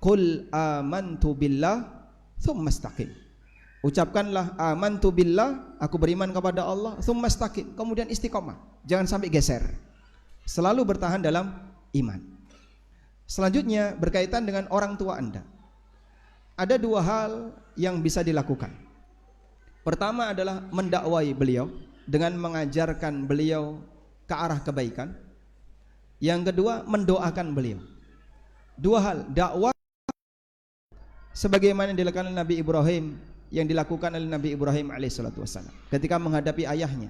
Speaker 2: Qul amantu billah thumma istaqim. Ucapkanlah amantu billah, aku beriman kepada Allah, thumma istaqim, kemudian istiqomah, jangan sampai geser, selalu bertahan dalam iman. Selanjutnya berkaitan dengan orang tua Anda. Ada dua hal yang bisa dilakukan. Pertama adalah mendakwai beliau dengan mengajarkan beliau ke arah kebaikan. Yang kedua, mendoakan beliau. Dua hal, dakwah sebagaimana yang dilakukan oleh Nabi Ibrahim, yang dilakukan oleh Nabi Ibrahim alaihissalatu wassalam ketika menghadapi ayahnya.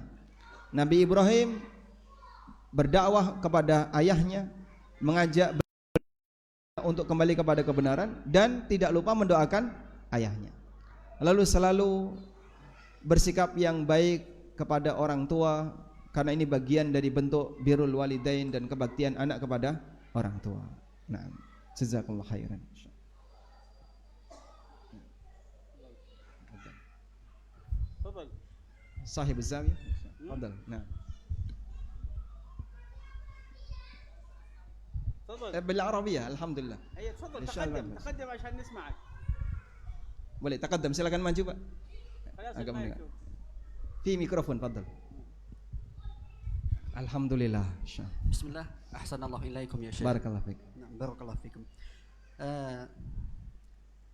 Speaker 2: Nabi Ibrahim berdakwah kepada ayahnya, mengajak untuk kembali kepada kebenaran, dan tidak lupa mendoakan ayahnya. Lalu selalu bersikap yang baik kepada orang tua, karena ini bagian dari bentuk birrul walidain dan kebaktian anak kepada orang tua. Nah, jazakallahu khairan.
Speaker 3: تفضل.
Speaker 2: صاحب الزاوية. تفضل. نعم.
Speaker 3: تفضل.
Speaker 2: بالعربية الحمد لله.
Speaker 3: أي تفضل،
Speaker 2: إن شاء الله.
Speaker 3: تقدم عشان نسمعك.
Speaker 2: Boleh تقدم, silakan maju Pak.
Speaker 3: خلاص
Speaker 2: Agak
Speaker 3: المايك.
Speaker 2: mendengar. في mikrofon, تفضل. Alhamdulillah.
Speaker 6: بسم الله، أحسن الله إليكم يا شيخ.
Speaker 2: بارك الله فيك.
Speaker 6: نعم، بارك الله فيكم.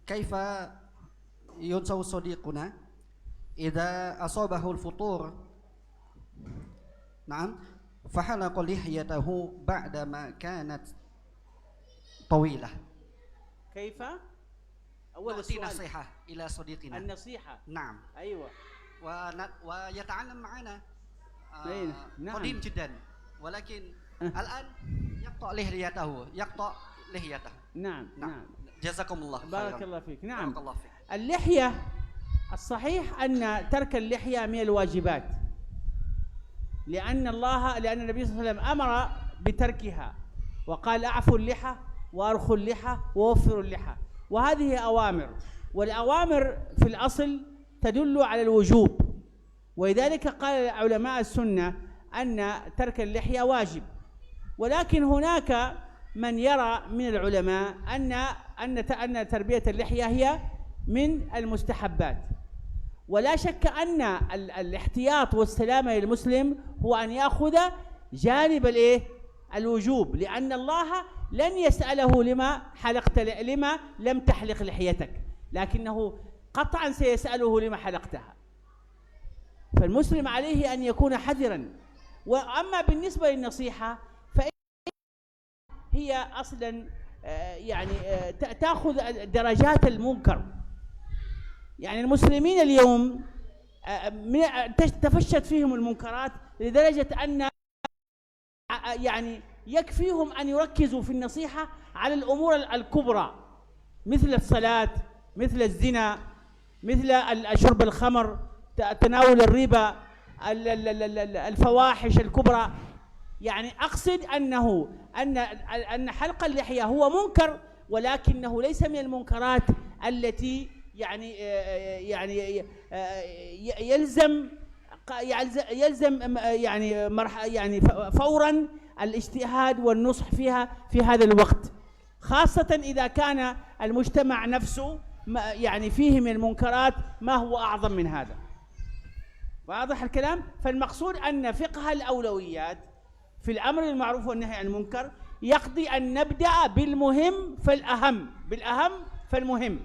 Speaker 6: كيف ينصح صديقنا إذا أصابه الفطور، نعم، فحلق لحيته بعدما كانت طويلة؟
Speaker 3: كيف؟ أول
Speaker 6: نعطي
Speaker 3: السؤال
Speaker 6: نصيحة إلى صديقنا.
Speaker 3: النصيحة.
Speaker 6: نعم.
Speaker 3: أيوة.
Speaker 6: ويتعلم معنا
Speaker 3: نعم.
Speaker 6: قديم جدا، ولكن الآن يقطع لحيته.
Speaker 3: نعم.
Speaker 6: نعم. جزاكم الله خيرا.
Speaker 3: بارك الله فيك. نعم.
Speaker 6: بارك الله فيك.
Speaker 3: اللحية الصحيح أن ترك اللحية من الواجبات، لأن النبي صلى الله عليه وسلم أمر بتركها، وقال أعفوا اللحى وأرخوا اللحى ووفروا اللحى، وهذه أوامر، والأوامر في الأصل تدل على الوجوب، ولذلك قال علماء السنة أن ترك اللحية واجب. ولكن هناك من يرى من العلماء أن تربية اللحية هي من المستحبات. ولا شك أن الاحتياط والسلامة للمسلم هو أن يأخذ جانب الوجوب، لأن الله لن يسأله لما لم تحلق لحيتك، لكنه قطعا سيسأله لما حلقتها. فالمسلم عليه أن يكون حذرا. وأما بالنسبة للنصيحة فهي أصلا يعني تأخذ درجات المنكر. يعني المسلمين اليوم تفشت فيهم المنكرات لدرجة أن يعني يكفيهم أن يركزوا في النصيحة على الأمور الكبرى مثل الصلاة، مثل الزنا، مثل شرب الخمر، تناول الربا، الفواحش الكبرى. يعني أقصد أن حلق اللحية هو منكر، ولكنه ليس من المنكرات التي يعني يلزم يعني فورا الاجتهاد والنصح فيها في هذا الوقت، خاصة إذا كان المجتمع نفسه يعني فيه من المنكرات ما هو أعظم من هذا. واضح الكلام؟ فالمقصود أن فقه الأولويات في الأمر المعروف والنهي عن المنكر يقضي أن نبدأ بالمهم فالأهم، بالأهم فالمهم.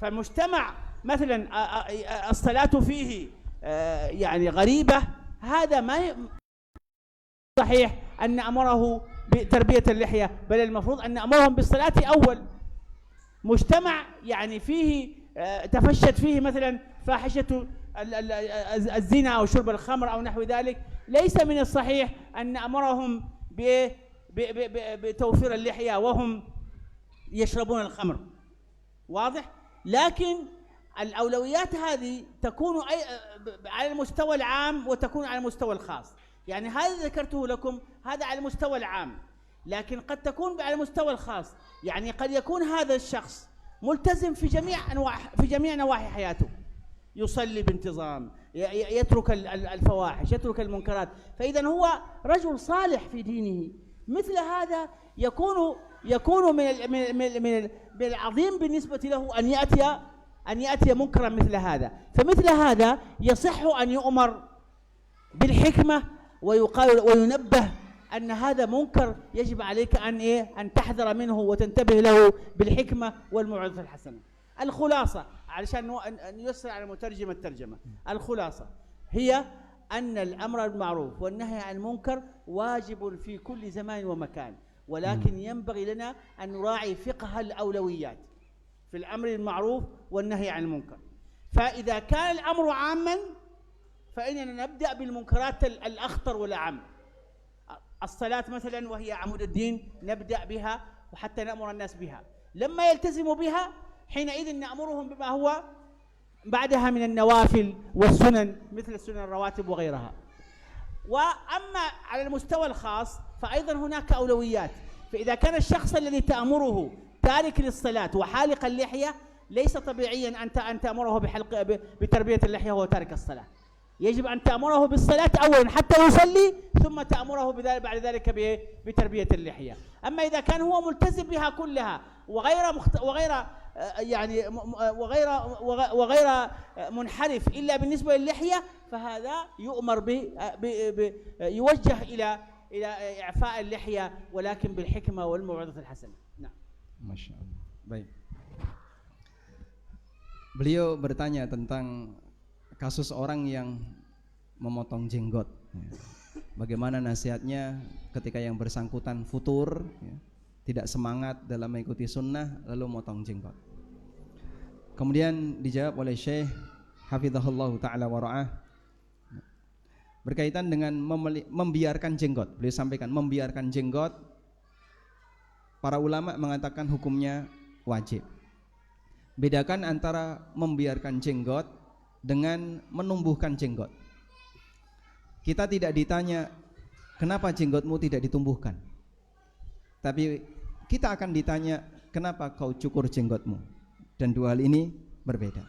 Speaker 3: فالمجتمع مثلا الصلاة فيه يعني غريبة، هذا ما صحيح أن نأمره بتربية اللحية، بل المفروض أن نأمرهم بالصلاة أول. مجتمع يعني فيه تفشت فيه مثلا فاحشة الزنا أو شرب الخمر أو نحو ذلك، ليس من الصحيح أن نأمرهم بتوفير اللحية وهم يشربون الخمر. واضح؟ لكن الأولويات هذه تكون على المستوى العام وتكون على المستوى الخاص. يعني هذا ذكرته لكم هذا على المستوى العام، لكن قد تكون على المستوى الخاص. يعني قد يكون هذا الشخص ملتزم في جميع نواحي حياته، يصلي بانتظام، يترك الفواحش، يترك المنكرات، فإذا هو رجل صالح في دينه. مثل هذا يكون من العظيم بالنسبة له أن يأتي منكرا مثل هذا. فمثل هذا يصح أن يؤمر بالحكمة ويقال وينبه أن هذا منكر يجب عليك أن تحذر منه وتنتبه له بالحكمة والموعظة الحسنة. الخلاصة علشان نيسر على المترجم الترجمة، الخلاصة هي أن الأمر بالمعروف والنهي عن المنكر واجب في كل زمان ومكان، ولكن ينبغي لنا أن نراعي فقه الأولويات في الأمر بالمعروف والنهي عن المنكر. فإذا كان الأمر عاما فإننا نبدأ بالمنكرات الأخطر والأعم. الصلاة مثلا وهي عمود الدين نبدأ بها وحتى نأمر الناس بها. لما يلتزموا بها حينئذ نأمرهم بما هو بعدها من النوافل والسنن مثل السنن الرواتب وغيرها. وأما على المستوى الخاص فأيضا هناك أولويات. فإذا كان الشخص الذي تأمره تارك للصلاة وحالق اللحية، ليس طبيعيا أن تأمره بتربية اللحية وهو تارك الصلاة. يجب أن تأمره بالصلاة أولا حتى يصلي، ثم تأمره بعد ذلك بتربية اللحية. أما إذا كان هو ملتزم بها كلها وغير منحرف إلا بالنسبة للحية، فهذا يؤمر يوجه إلى إعفاء اللحية، ولكن بالحكمة والموعظة الحسنة. نعم.
Speaker 2: Masya Allah. Baik. Beliau bertanya tentang kasus orang yang memotong jenggot. Bagaimana nasihatnya ketika yang bersangkutan futur, tidak semangat dalam mengikuti sunnah lalu memotong jenggot. Kemudian dijawab oleh Syekh Hafizahullah Ta'ala wa ra'ah berkaitan dengan membiarkan jenggot. Beliau sampaikan membiarkan jenggot, para ulama mengatakan hukumnya wajib. Bedakan antara membiarkan jenggot dengan menumbuhkan jenggot. Kita tidak ditanya kenapa jenggotmu tidak ditumbuhkan, tapi kita akan ditanya kenapa kau cukur jenggotmu. Dan dua hal ini berbeda.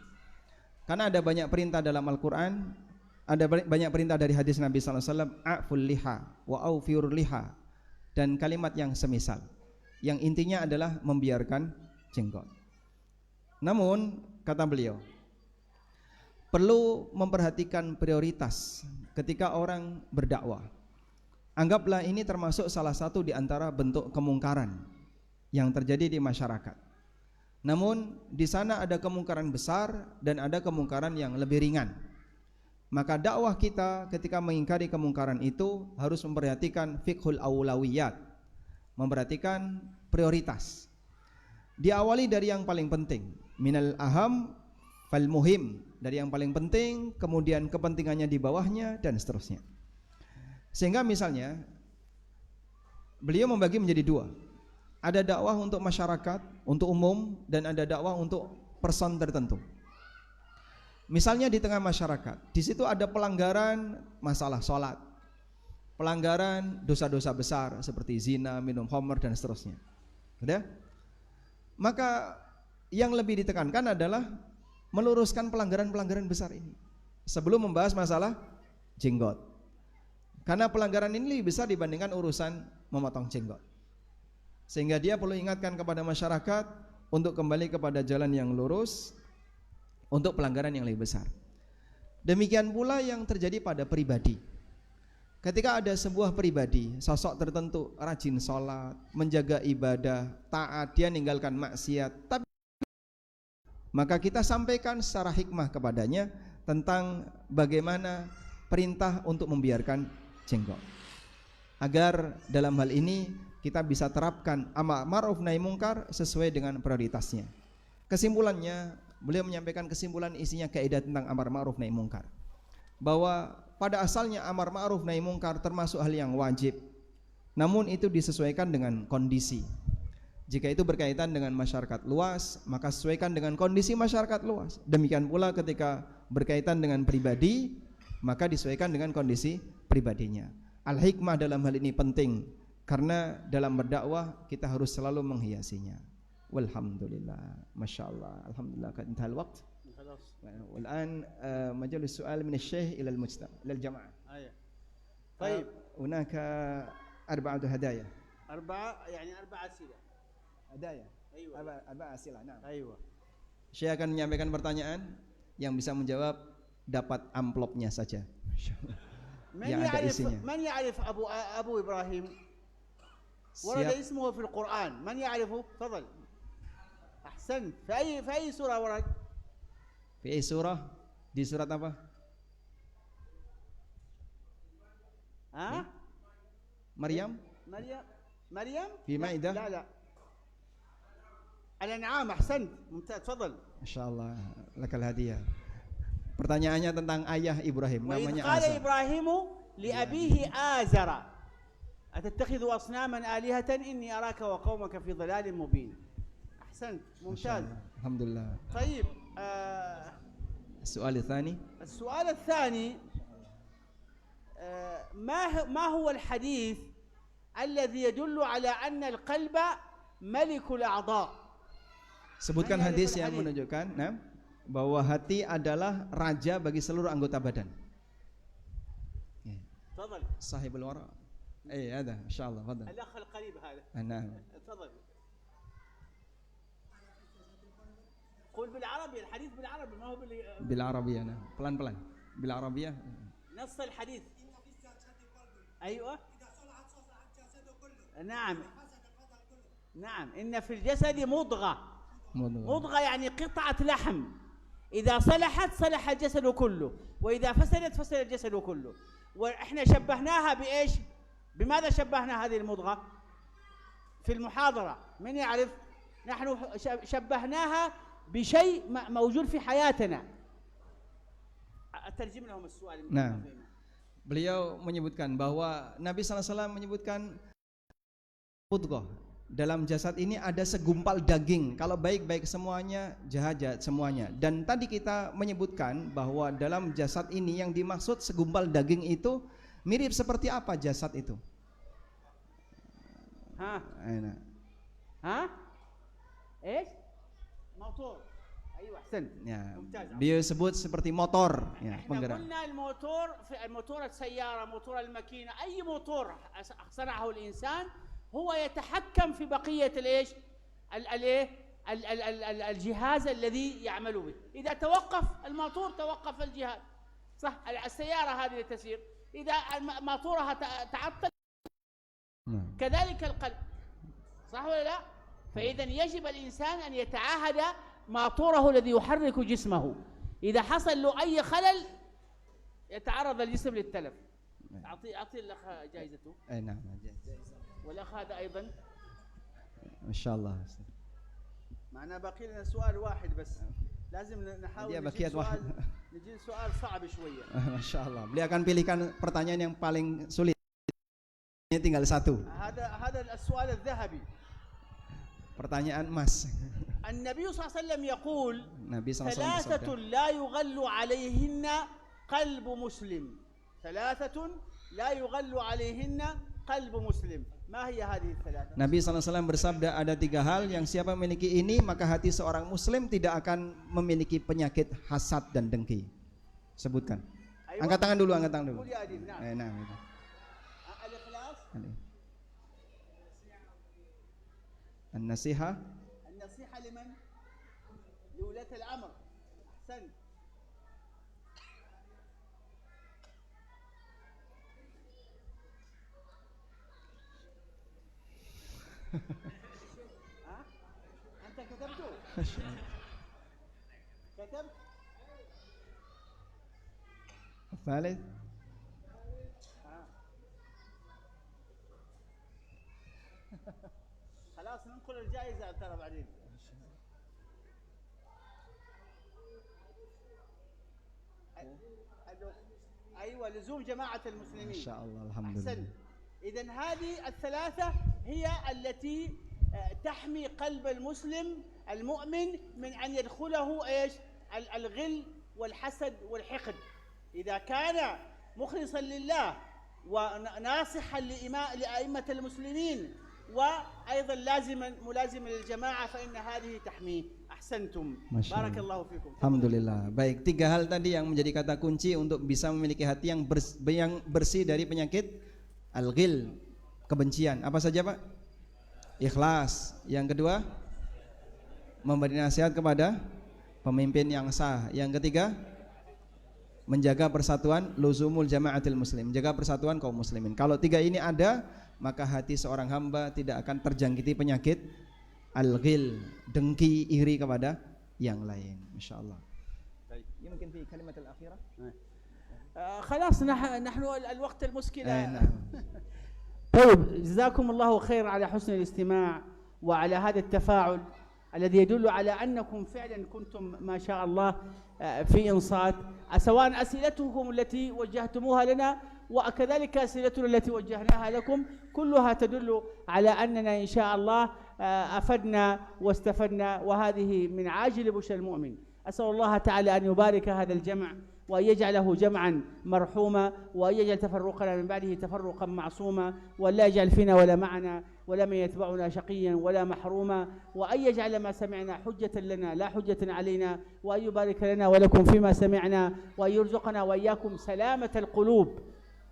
Speaker 2: Karena ada banyak perintah dalam Al-Quran, ada banyak perintah dari hadis Nabi SAW, a'ful liha wa aufirul liha, dan kalimat yang semisal, yang intinya adalah membiarkan jenggot. Namun kata beliau, perlu memperhatikan prioritas ketika orang berdakwah. Anggaplah ini termasuk salah satu di antara bentuk kemungkaran yang terjadi di masyarakat. Namun di sana ada kemungkaran besar dan ada kemungkaran yang lebih ringan. Maka dakwah kita ketika mengingkari kemungkaran itu harus memperhatikan fiqhul awlawiyat, memperhatikan prioritas. Diawali dari yang paling penting, minal aham fal muhim, dari yang paling penting, kemudian kepentingannya di bawahnya dan seterusnya. Sehingga misalnya beliau membagi menjadi dua. Ada dakwah untuk masyarakat, untuk umum, dan ada dakwah untuk person tertentu. Misalnya di tengah masyarakat, di situ ada pelanggaran masalah sholat, pelanggaran dosa-dosa besar seperti zina, minum khamr dan seterusnya. Udah? Maka yang lebih ditekankan adalah meluruskan pelanggaran-pelanggaran besar ini sebelum membahas masalah jenggot. Karena pelanggaran ini lebih besar dibandingkan urusan memotong jenggot. Sehingga dia perlu ingatkan kepada masyarakat untuk kembali kepada jalan yang lurus untuk pelanggaran yang lebih besar. Demikian pula yang terjadi pada pribadi. Ketika ada sebuah pribadi, sosok tertentu rajin sholat, menjaga ibadah, taat, dia meninggalkan maksiat, tapi maka kita sampaikan secara hikmah kepadanya tentang bagaimana perintah untuk membiarkan jenggot, agar dalam hal ini kita bisa terapkan amar ma'ruf nahi mungkar sesuai dengan prioritasnya. Kesimpulannya, beliau menyampaikan kesimpulan isinya kaidah tentang amar ma'ruf nahi mungkar, bahwa pada asalnya amar ma'ruf nahi mungkar termasuk hal yang wajib, namun itu disesuaikan dengan kondisi. Jika itu berkaitan dengan masyarakat luas, maka sesuaikan dengan kondisi masyarakat luas. Demikian pula ketika berkaitan dengan pribadi, maka disesuaikan dengan kondisi pribadinya. Al-hikmah dalam hal ini penting, karena dalam berdakwah kita harus selalu menghiasinya. Walhamdulillah, masyaallah, alhamdulillah qad intahal waqt.
Speaker 3: خلاص.
Speaker 2: والآن مجال السؤال من الشيخ إلى المجتمع إلى الجماعة.
Speaker 3: طيب.
Speaker 2: هناك 4 هدايا.
Speaker 3: 4 يعني 4 أسئلة.
Speaker 2: هدايا.
Speaker 3: أيوة.
Speaker 2: 4 أسئلة. نعم.
Speaker 3: أيوة.
Speaker 2: Saya akan menyampaikan pertanyaan, yang bisa menjawab dapat amplopnya saja. Yang ada isinya.
Speaker 3: من يعرف أبو إبراهيم؟ ورد اسمه في القرآن، من يعرفه؟ تفضل. أحسنت. في أي سورة ورد؟
Speaker 2: في أي surah? Di surat apa?
Speaker 3: ها؟
Speaker 2: Maryam?
Speaker 3: مريم؟
Speaker 2: في مائدة؟
Speaker 3: لا. الأنعام. أحسنت. ممتاز. تفضل.
Speaker 2: Insyaallah lakal hadiah. Pertanyaannya tentang ayah Ibrahim,
Speaker 3: وإذ
Speaker 2: namanya
Speaker 3: قال
Speaker 2: Azar.
Speaker 3: إبراهيم لأبيه آزر أتتخذ أصناما آلهة إني أراك وقومك في ضلال مبين. أحسنت. ممتاز.
Speaker 2: Alhamdulillah.
Speaker 3: طيب.
Speaker 2: السؤال الثاني.
Speaker 3: السؤال الثاني، ما هو الحديث الذي يدل على أن القلب ملك الأعضاء؟
Speaker 2: Sebutkan hadis yang menunjukkan bahwa hati adalah raja bagi seluruh anggota badan.
Speaker 3: تفضل.
Speaker 2: صاحب الوراء. هذا إن شاء الله. تفضل.
Speaker 3: الأخ القريب هذا.
Speaker 2: نعم.
Speaker 3: تفضل. قول بالعربي، الحديث بالعربي ما هو
Speaker 2: بالعربية. نعم. pelan-pelan. بالعربية.
Speaker 3: نص الحديث. أيوة. نعم. إن في الجسد مضغة يعني قطعة لحم، إذا صلحت صلح الجسد كله، وإذا فسدت فسد الجسد كله. وإحنا شبهناها بإيش؟ بماذا شبهنا هذه المضغة في المحاضرة؟ من يعرف؟ نحن شبهناها بشيء موجود في حياتنا. أترجم لهم السؤال.
Speaker 2: Nah, beliau menyebutkan bahwa Nabi SAW menyebutkan mudghah, dalam jasad ini ada segumpal daging, kalau baik-baik semuanya, jahat-jahat semuanya. Dan tadi kita menyebutkan bahwa dalam jasad ini yang dimaksud segumpal daging itu mirip seperti apa jasad itu?
Speaker 3: Motor. أيوة أحسنت.
Speaker 2: Ya, dia sebut seperti motor, ya,
Speaker 3: احنا
Speaker 2: penggerak.
Speaker 3: قلنا الموتور في الموتور السيارة، موتور الماكينة، أي موتور صنعه الإنسان هو يتحكم في بقية الإيش؟ الجهاز الذي يعمل به. إذا توقف الموتور توقف الجهاز. صح. السيارة هذه تسير، إذا موتورها تعطل كذلك القلب. صح ولا لا؟ فإذا يجب الإنسان أن يتعاهد موتوره الذي يحرك جسمه، إذا حصل له أي خلل يتعرض الجسم للتلف. أعطي الأخ جائزته.
Speaker 2: نعم.
Speaker 3: والأخ هذا أيضا.
Speaker 2: ما شاء الله.
Speaker 3: معنا باقي لنا سؤال واحد بس، لازم نحاول نجيب سؤال صعب شوية.
Speaker 2: ما شاء Allah. Beliau akan pilihkan pertanyaan yang paling sulit. Ini tinggal satu.
Speaker 3: هذا السؤال الذهبي.
Speaker 2: Pertanyaan emas.
Speaker 3: النبي صلى الله عليه وسلم يقول
Speaker 2: Nabi SAW
Speaker 3: ثلاثة
Speaker 2: bersabda,
Speaker 3: لا يغل عليهن قلب مسلم. ثلاثة لا يغل عليهن قلب مسلم. ما هي هذه الثلاثة؟
Speaker 2: Nabi SAW bersabda, ada 3 hal yang siapa memiliki ini maka hati seorang muslim tidak akan memiliki penyakit hasad dan dengki. Sebutkan.
Speaker 3: أيوة.
Speaker 2: Angkat tangan dulu, angkat tangan dulu.
Speaker 3: قول يا أديب. نعم.
Speaker 2: Nah,
Speaker 3: الإخلاص.
Speaker 2: An-nasiha.
Speaker 3: النصيحة لمن؟ لولاة الأمر. أحسنت. ها؟ أنت كتبته؟ كتبت؟
Speaker 2: الثالث.
Speaker 3: خلاص ننقل الجائزة ترى بعدين. أيوة لزوم جماعة المسلمين.
Speaker 2: ما شاء الله الحمد لله.
Speaker 3: أحسن. إذن هذه الثلاثة هي التي تحمي قلب المسلم المؤمن من أن يدخله إيش؟ الغل والحسد والحقد. إذا كان مخلصا لله وناصحا لأئمة المسلمين وأيضا ملازما للجماعة فإن هذه تحميه. أحسنتم. بارك الله فيكم.
Speaker 2: Alhamdulillah. Baik, 3 hal tadi yang menjadi kata kunci untuk bisa memiliki hati yang bersih dari penyakit al-ghil, kebencian. Apa saja, Pak? Ikhlas. Yang kedua, memberi nasihat kepada pemimpin yang sah. Yang ketiga, menjaga persatuan, luzumul jama'atil muslim, menjaga persatuan kaum muslimin. Kalau 3 ini ada, maka hati seorang hamba tidak akan terjangkiti penyakit al-ghil, dengki, iri kepada yang lain. Masyaallah. Baik. Ya mungkin fi kalimat al-akhirah.
Speaker 3: خلاص نحن الوقت المشكلة.
Speaker 2: نعم.
Speaker 3: طيب جزاكم الله خير على حسن الاستماع وعلى هذا التفاعل الذي يدل على أنكم فعلا كنتم ما شاء الله في إنصات، سواء أسئلتكم التي وجهتموها لنا وكذلك أسئلتنا التي وجهناها لكم كلها تدل على أننا إن شاء الله أفدنا واستفدنا، وهذه من عاجل بشرى المؤمن. أسأل الله تعالى أن يبارك هذا الجمع وأن يجعله جمعا مرحوما وأن يجعل تفرقنا من بعده تفرقا معصوما وأن لا يجعل فينا ولا معنا ولا من يتبعنا شقيا ولا محروما وأن يجعل ما سمعنا حجة لنا لا حجة علينا وأن يبارك لنا ولكم فيما سمعنا وأن يرزقنا وإياكم سلامة القلوب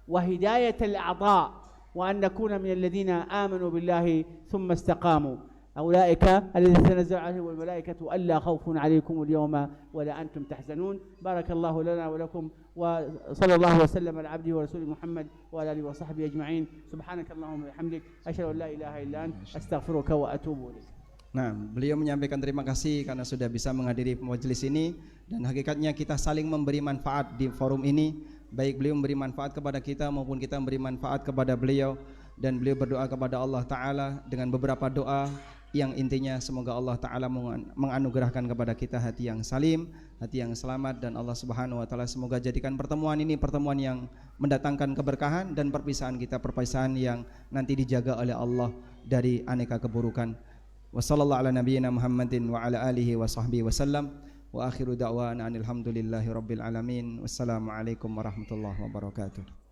Speaker 3: وهداية الأعضاء وأن نكون من الذين آمنوا بالله ثم استقاموا، أولئك الذين تنزل عليهم الملائكة ألا خوف عليكم اليوم ولا أنتم تحزنون. بارك الله لنا ولكم وصلى الله وسلم على عبده ورسوله محمد وعلى آله وصحبه أجمعين. سبحانك اللهم وبحمدك أشهد أن لا إله إلا أنت أستغفرك وأتوب إليك.
Speaker 2: Nah, beliau menyampaikan terima kasih karena sudah bisa menghadiri majelis ini, dan hakikatnya kita saling memberi manfaat di forum ini, baik beliau memberi manfaat kepada kita maupun kita memberi manfaat kepada beliau, dan beliau berdoa kepada Allah Ta'ala dengan beberapa doa yang intinya semoga Allah Ta'ala menganugerahkan kepada kita hati yang salim, hati yang selamat, dan Allah Subhanahu Wa Ta'ala semoga jadikan pertemuan ini pertemuan yang mendatangkan keberkahan, dan perpisahan kita perpisahan yang nanti dijaga oleh Allah dari aneka keburukan. Wassallallahu ala nabiyyina Muhammadin wa ala alihi wa sahbihi wasallam, wa akhiru da'wana alhamdulillahi rabbil alamin. Wassalamualaikum warahmatullahi wabarakatuh.